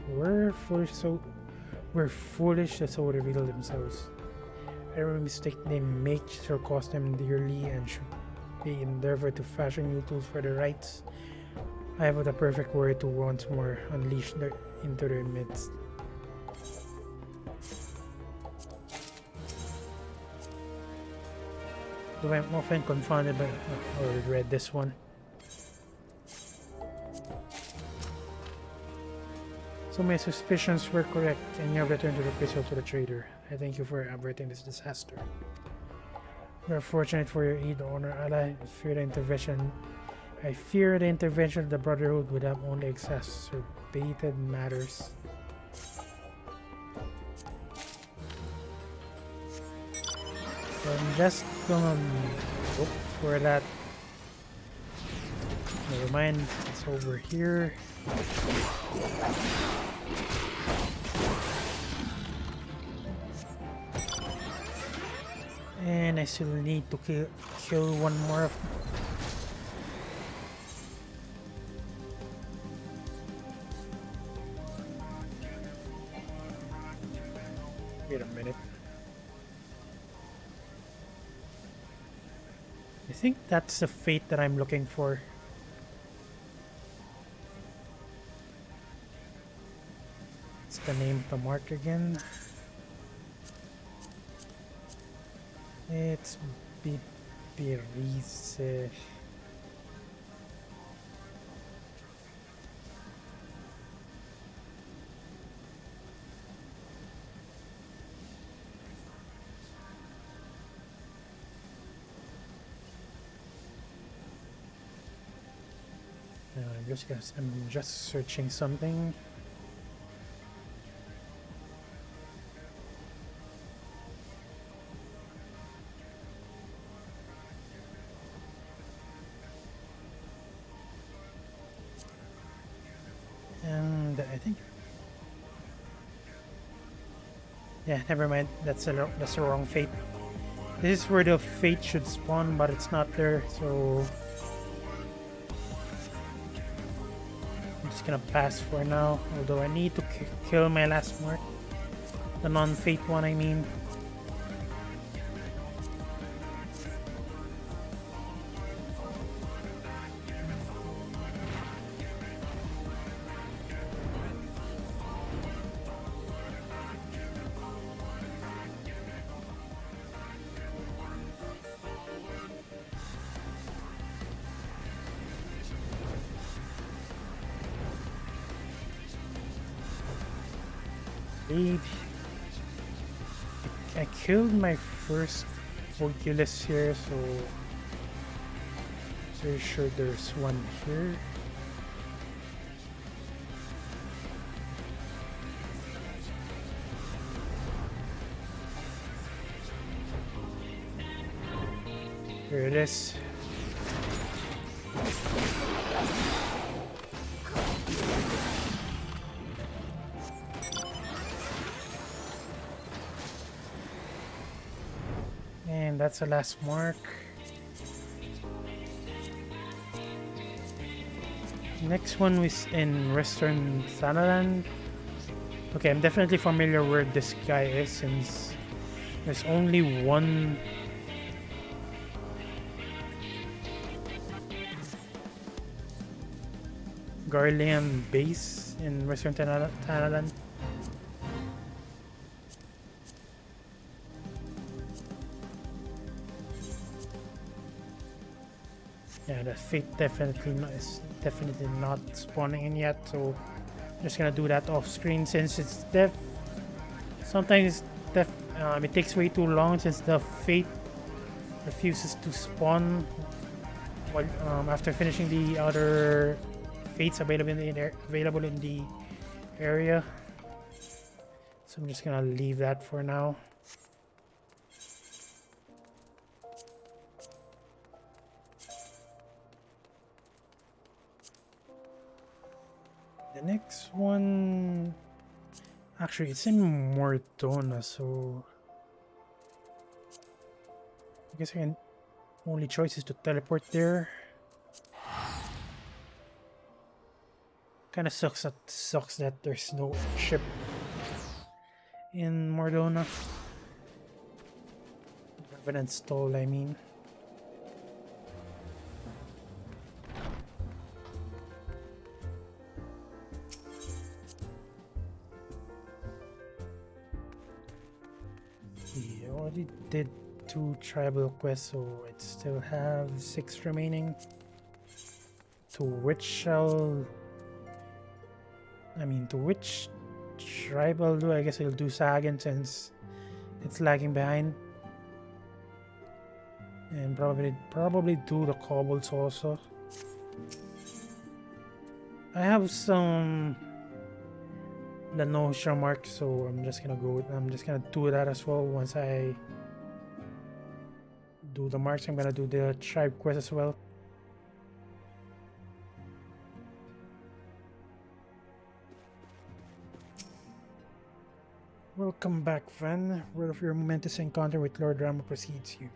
were foolish to so reveal themselves. Every mistake they make shall cost them dearly and should be endeavored to fashion new tools for their rights. I have the perfect word to once more unleash into their midst. though I'm often confounded by or read this one. So my suspicions were correct, and you have returned to the crystal to the trader. I thank you for averting this disaster. We are fortunate for your aid, Honor Ally. I fear the intervention of the Brotherhood would have only exacerbated matters. So I'm just gonna look for that. Never mind, it's over here. And I still need to kill one more of them. Wait a minute. I think that's the fate that I'm looking for. What's the name of the mark again? It's Bibirize. I'm just searching something. And I think, yeah, never mind. That's the wrong fate. This is where the fate should spawn, but it's not there. So I'm just gonna pass for now. Although I need to kill my last mark, the non-fate one, I mean. I killed my first Oculus here, so pretty sure there's one here. Here it is. And that's the last mark. Next one was in Western Thanalan. Okay, I'm definitely familiar where this guy is since there's only one Garlean base in Western Thanalan. Yeah, the fate is definitely not spawning in yet, so I'm just gonna do that off screen since it's sometimes it takes way too long since the fate refuses to spawn while, after finishing the other fates available in the area. So I'm just gonna leave that for now. The next one, actually, it's in Mordona, so I guess only choice is to teleport there. Kind of sucks that there's no ship in Mordona. Revenant Stall, I mean. We already did 2 tribal quests, so I still have 6 remaining. To which to which tribe I'll do? I guess I'll do Sagan since it's lagging behind. And probably do the kobolds also. I have some Lanosha marks, so I'm just gonna do that as well. Once I do the marks, I'm gonna do the tribe quest as well. Welcome back, friend. Word of your momentous encounter with Lord Rama precedes you.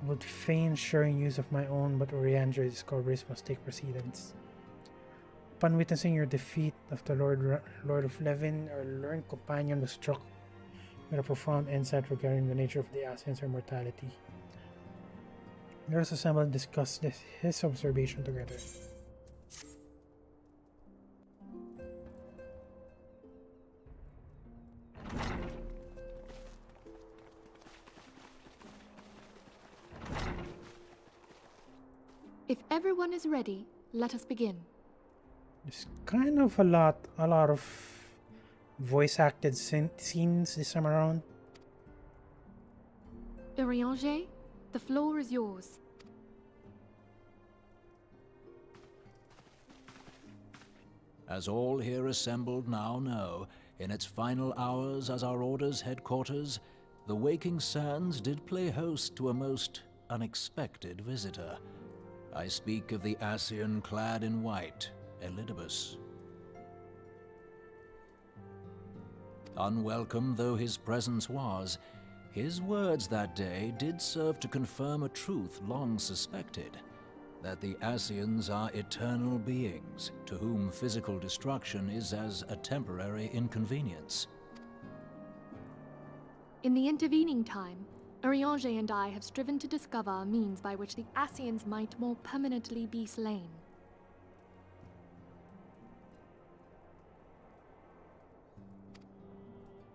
I would fain sharing news of my own, but RNGesus discoveries must take precedence. Upon witnessing your defeat of the Lord of Levin, our learned companion was struck with a profound insight regarding the nature of the Asians' immortality. Let us assemble and discuss his observation together. If everyone is ready, let us begin. There's kind of a lot of voice acted scenes this time around. RNGesus, the floor is yours. As all here assembled now know, in its final hours as our Order's headquarters, the Waking Sands did play host to a most unexpected visitor. I speak of the Ascian clad in white, Elidibus. Unwelcome though his presence was, his words that day did serve to confirm a truth long suspected, that the Ascians are eternal beings, to whom physical destruction is as a temporary inconvenience. In the intervening time, RNGesus and I have striven to discover a means by which the Ascians might more permanently be slain.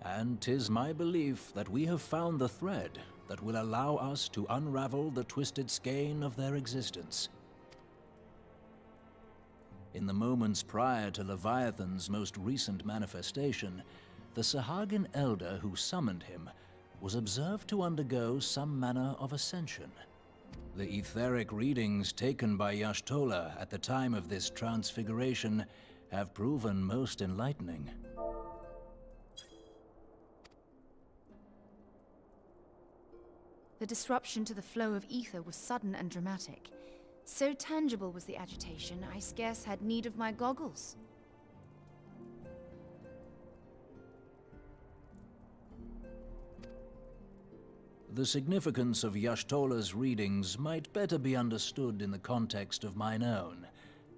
And 'tis my belief that we have found the thread that will allow us to unravel the twisted skein of their existence. In the moments prior to Leviathan's most recent manifestation, the Sahagin elder who summoned him was observed to undergo some manner of ascension. The etheric readings taken by Y'shtola at the time of this transfiguration have proven most enlightening. The disruption to the flow of ether was sudden and dramatic. So tangible was the agitation, I scarce had need of my goggles. The significance of Y'shtola's readings might better be understood in the context of mine own,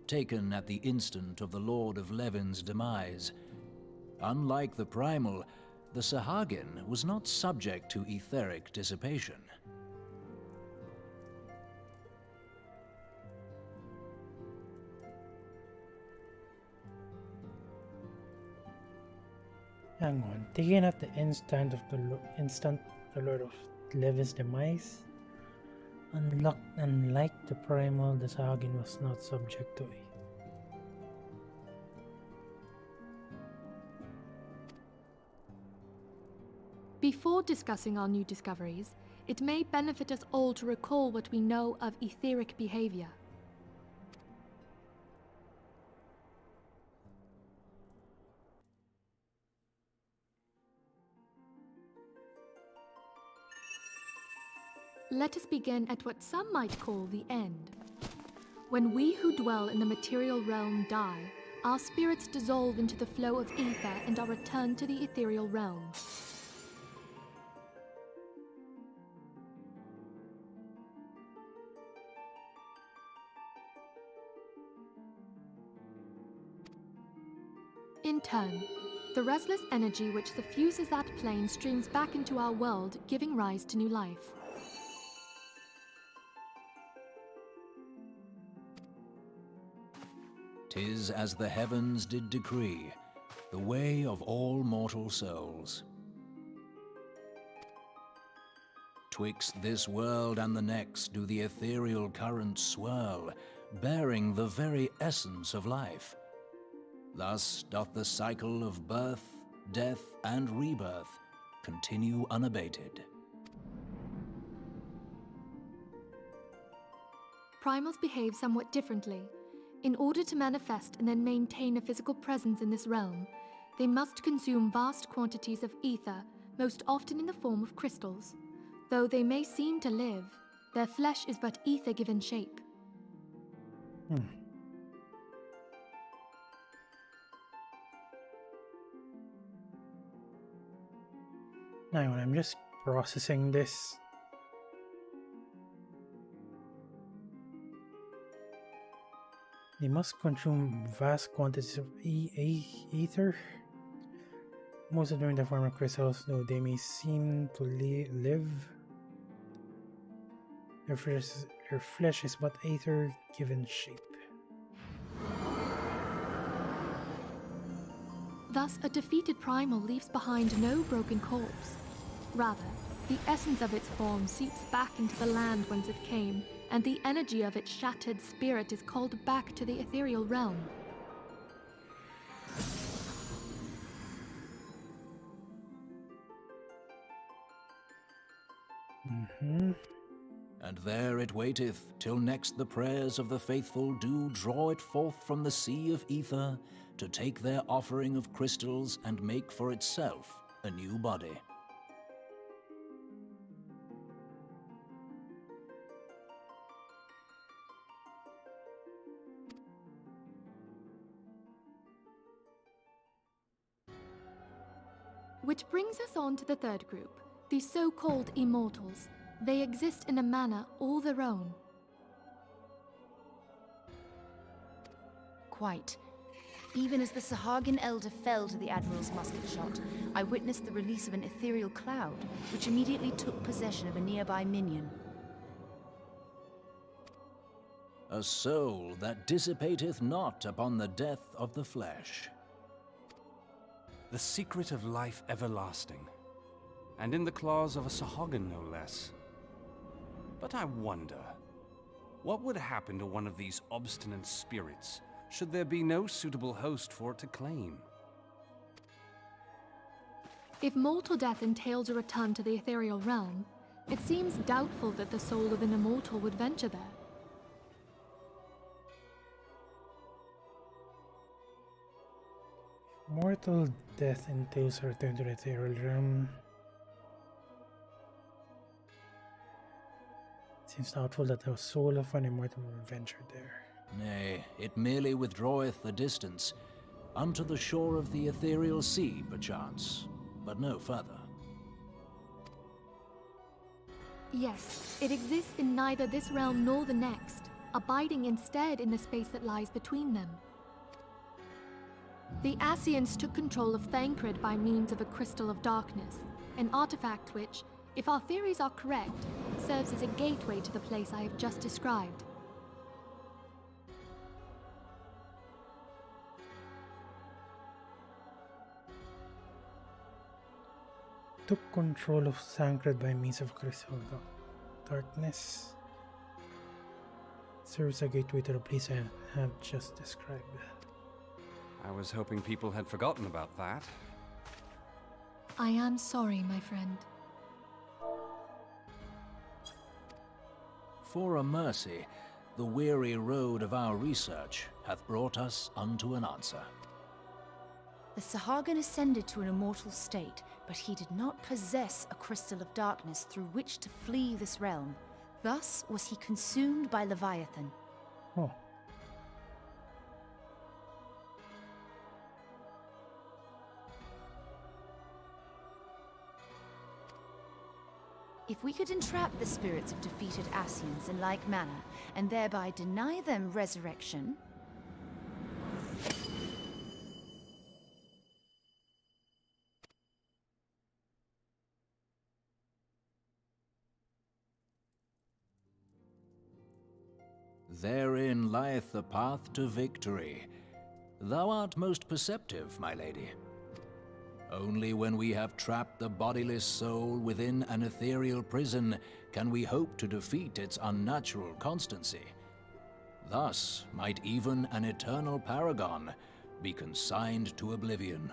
taken at the instant of the Lord of Levin's demise. Unlike the Primal, the Sahagin was not subject to etheric dissipation. Hang on, taken at the instant of the Lord of Levin's demise. Unlike the Primal, the Sahagin was not subject to it. Before discussing our new discoveries, it may benefit us all to recall what we know of etheric behavior. Let us begin at what some might call the end. When we who dwell in the material realm die, our spirits dissolve into the flow of ether and are returned to the ethereal realm. In turn, the restless energy which suffuses that plane streams back into our world, giving rise to new life. "'Tis as the heavens did decree, the way of all mortal souls." Twixt this world and the next do the ethereal currents swirl, bearing the very essence of life. Thus doth the cycle of birth, death, and rebirth continue unabated. Primals behave somewhat differently. In order to manifest and then maintain a physical presence in this realm, they must consume vast quantities of ether, most often in the form of crystals. Though they may seem to live, their flesh is but ether-given shape. Hang on, I'm just processing this. They must consume vast quantities of ether. Most of them in the form of crystals, though they may seem to live. Their flesh is but ether-given shape. Thus, a defeated primal leaves behind no broken corpse. Rather, the essence of its form seeps back into the land whence it came, and the energy of its shattered spirit is called back to the ethereal realm. And there it waiteth, till next the prayers of the faithful do draw it forth from the sea of ether, to take their offering of crystals and make for itself a new body. Which brings us on to the third group, the so-called immortals. They exist in a manner all their own. Quite. Even as the Sahagin Elder fell to the Admiral's musket shot, I witnessed the release of an ethereal cloud, which immediately took possession of a nearby minion. A soul that dissipateth not upon the death of the flesh. The secret of life everlasting, and in the claws of a Sahagin no less. But I wonder, what would happen to one of these obstinate spirits should there be no suitable host for it to claim? If mortal death entails a return to the ethereal realm, it seems doubtful that the soul of an immortal would venture there. Mortal death entails a return to the ethereal realm. Seems doubtful that the soul of an immortal will venture there. Nay, it merely withdraweth a distance, unto the shore of the ethereal sea, perchance, but no further. Yes, it exists in neither this realm nor the next, abiding instead in the space that lies between them. The Ascians took control of Thancred by means of a crystal of darkness, an artifact which, if our theories are correct, serves as a gateway to the place I have just described. Took control of Thancred by means of crystal darkness. Serves a gateway to the place I have just described. I was hoping people had forgotten about that. I am sorry, my friend. For a mercy, the weary road of our research hath brought us unto an answer. The Sahagin ascended to an immortal state, but he did not possess a crystal of darkness through which to flee this realm. Thus was he consumed by Leviathan. Oh. If we could entrap the spirits of defeated Ascians in like manner, and thereby deny them resurrection... Therein lieth the path to victory. Thou art most perceptive, my lady. Only when we have trapped the bodiless soul within an ethereal prison can we hope to defeat its unnatural constancy. Thus might even an eternal paragon be consigned to oblivion.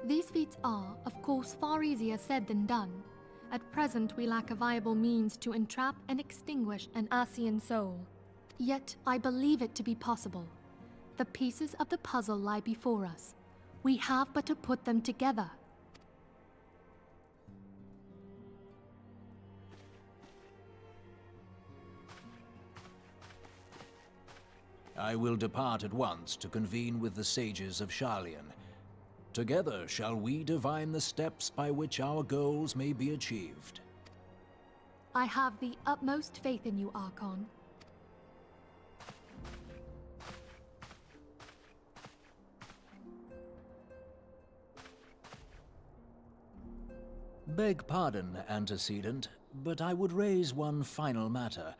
These feats are, of course, far easier said than done. At present, we lack a viable means to entrap and extinguish an Asian soul. Yet, I believe it to be possible. The pieces of the puzzle lie before us. We have but to put them together. I will depart at once to convene with the sages of Sharlayan. Together shall we divine the steps by which our goals may be achieved. I have the utmost faith in you, Archon. Beg pardon, antecedent, but I would raise one final matter.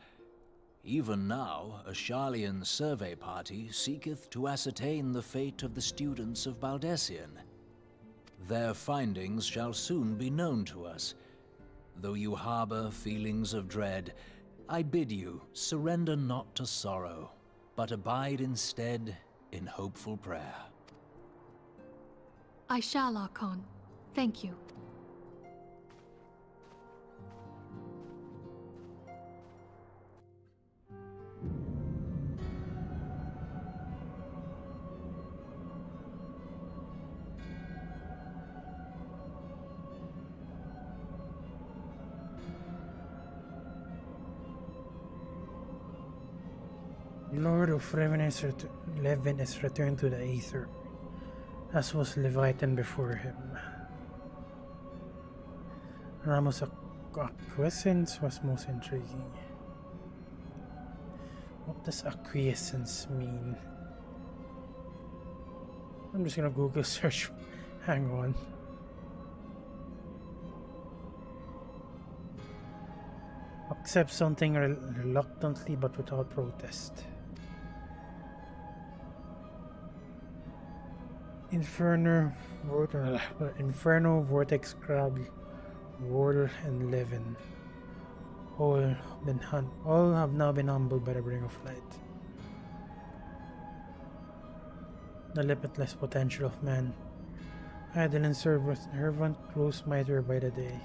Even now, a Sharlayan survey party seeketh to ascertain the fate of the students of Baldessian. Their findings shall soon be known to us. Though you harbor feelings of dread, I bid you surrender not to sorrow, but abide instead in hopeful prayer. I shall, Archon. Thank you. Lord of Levin is returned to the Aether, as was Leviathan before him. Ramos' acquiescence was most intriguing. What does acquiescence mean? I'm just gonna Google search. Hang on. Accept something reluctantly but without protest. Inferno, Vortex, Crab, Whorl, and Levin. All have now been humbled by the Ring of Light. The limitless potential of man. Idle and servant grows mightier by the day.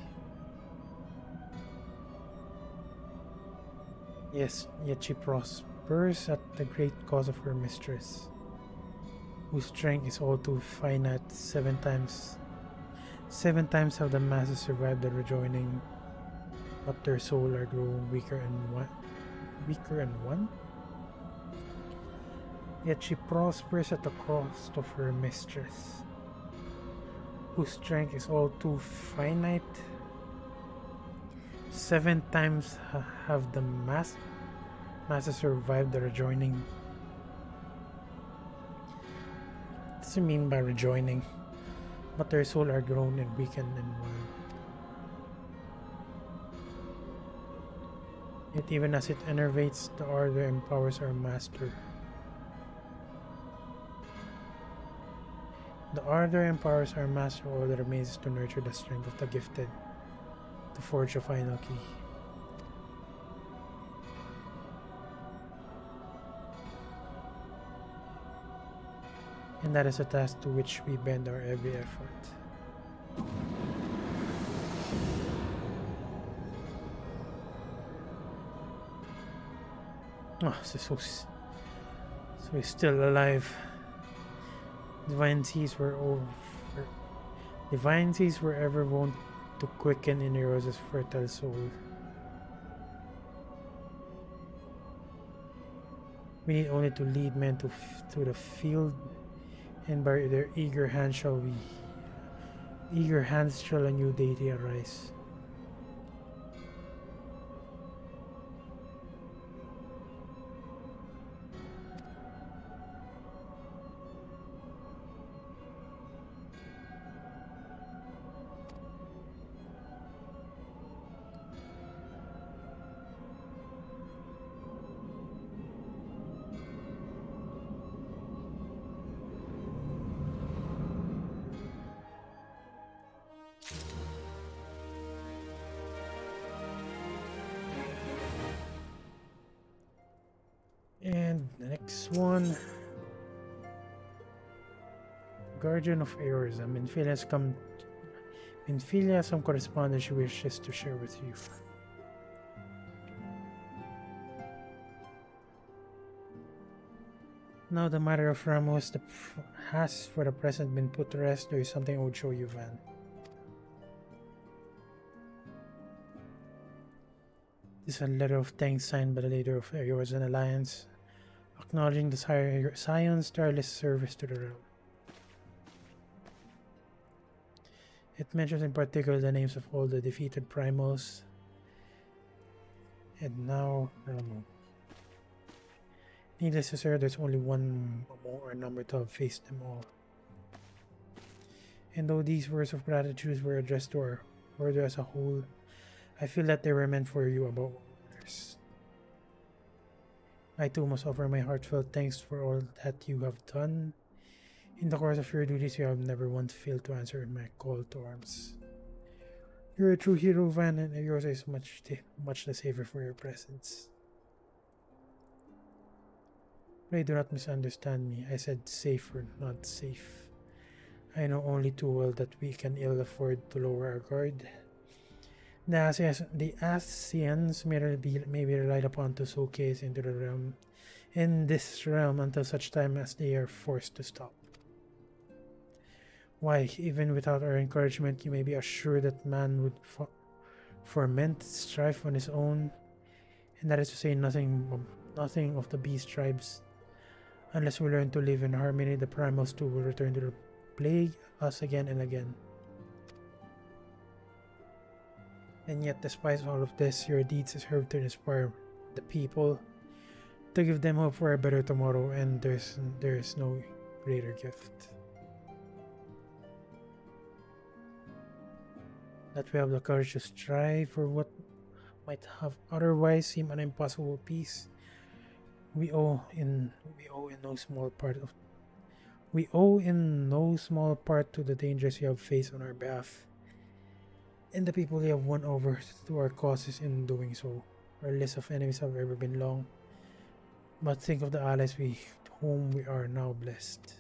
Yes, yet she prospers at the great cost of her mistress, whose strength is all too finite. Seven times have the masses survived the rejoining, but their soul are growing weaker and one. Yet she prospers at the cost of her mistress, whose strength is all too finite. 7 times have the masses survived the rejoining. What does it mean by rejoining? But their soul are grown and weakened in one. Yet even as it enervates, the ardor empowers our master. The ardor empowers our master. All that remains is to nurture the strength of the gifted, to forge a final key. And that is a task to which we bend our every effort. Oh, so he's still alive. Divine seas were ever wont to quicken in Eros' fertile soul. We need only to lead men to the field, and by their eager hands shall a new deity arise. And the next one. Guardian of Eorzea. Minfilia has some correspondence she wishes to share with you. Now the matter of Ramos has for the present been put to rest. There is something I would show you, Van. This is a letter of thanks signed by the leader of Eorzea Alliance, acknowledging the Scion's tireless service to the realm. It mentions in particular the names of all the defeated primals. And now, needless to say, there's only one more number to have faced them all. And though these words of gratitude were addressed to our order as a whole, I feel that they were meant for you above others. I too must offer my heartfelt thanks for all that you have done. In the course of your duties, you have never once failed to answer my call to arms. You're a true hero, Van, and yours is much the safer for your presence. Pray do not misunderstand me. I said safer, not safe. I know only too well that we can ill afford to lower our guard. The Asians may be relied upon to showcase into the realm, in this realm, until such time as they are forced to stop. Why, even without our encouragement, you may be assured that man would foment strife on his own, and that is to say nothing of the beast tribes. Unless we learn to live in harmony, the primals too will return to plague us again and again. And yet, despite all of this, your deeds serve to inspire the people, to give them hope for a better tomorrow, and there is no greater gift. That we have the courage to strive for what might have otherwise seemed an impossible peace. We owe in no small part to the dangers you have faced on our behalf, and the people you have won over to our causes in doing so. Our list of enemies have ever been long, but think of the allies whom we are now blessed.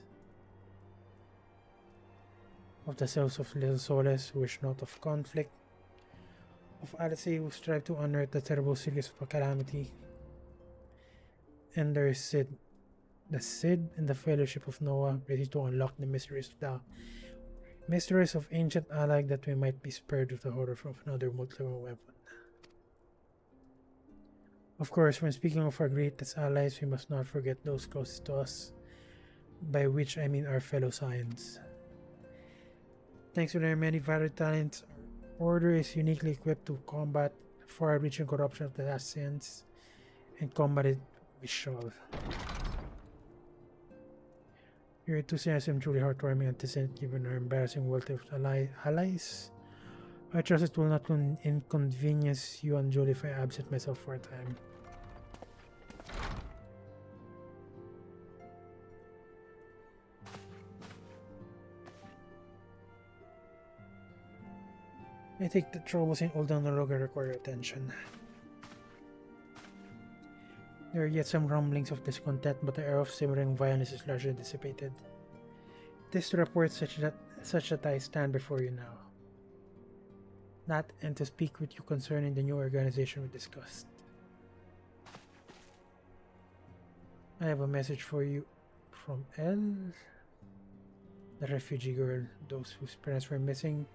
Of the selves of little souls who wish not of conflict, of Alice who strive to unearth the terrible secrets of calamity, and there is Sid, the Sid and the Fellowship of Noah, ready to unlock the mysteries of ancient allies, that we might be spared of the horror of another multiple weapon. Of course, when speaking of our greatest allies, we must not forget those closest to us, by which I mean our fellow Scions. Thanks to their many varied talents, our order is uniquely equipped to combat the far-reaching corruption of the Assassins, and combat it we shall. Your enthusiasm truly heartwarming and decent given our embarrassing wealth of allies. I trust it will not inconvenience you unduly if I absent myself for a time. I think the troubles in Old Naroga require attention. There are yet some rumblings of discontent, but the air of simmering violence is largely dissipated. It is to report such that I stand before you now. That, and to speak with you concerning the new organization we discussed. I have a message for you from Elle, the refugee girl, those whose parents were missing.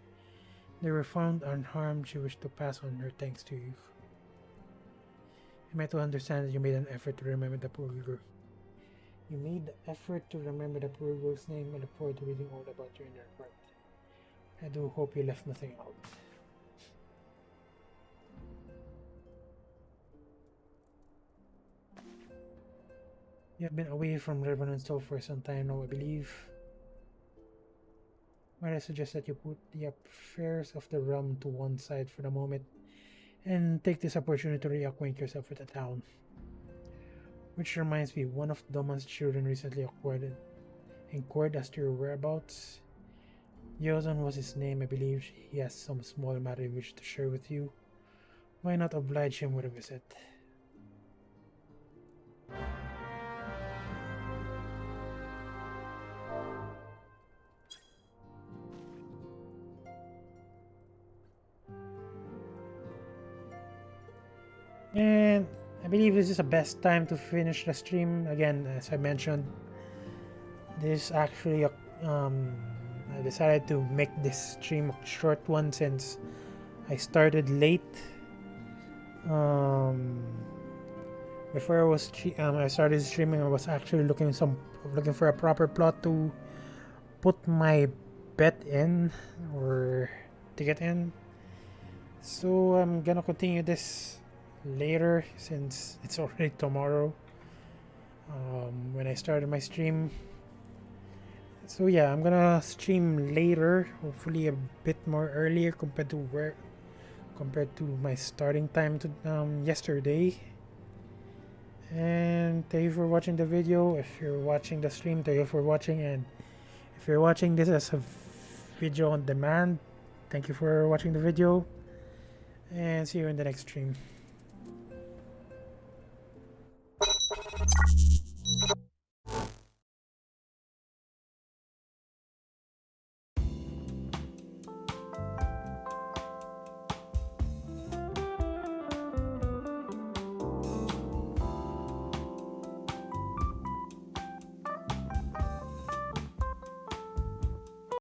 They were found unharmed. She wished to pass on her thanks to you. Am I to understand that you made an effort to remember the poor girl? You made the effort to remember the poor girl's name. I look forward to reading all about you in your report. I do hope you left nothing out. You have been away from Revenant Soul for some time now, I believe. Might I suggest that you put the affairs of the realm to one side for the moment and take this opportunity to reacquaint yourself with the town. Which reminds me, one of Doman's children recently inquired as to your whereabouts. Yozan was his name, I believe. He has some small matter in which to share with you. Why not oblige him with a visit? And I believe this is the best time to finish the stream. Again, as I mentioned, this actually I decided to make this stream a short one since I started late. Before I started streaming, I was actually looking for a proper plot to put my bet in or ticket in. So I'm gonna continue this later since it's already tomorrow when I started my stream. So yeah, I'm gonna stream later, hopefully a bit more earlier compared to my starting time to yesterday. And thank you for watching the video. If you're watching the stream, thank you for watching, and if you're watching this as a video on demand, thank you for watching the video, and see you in the next stream.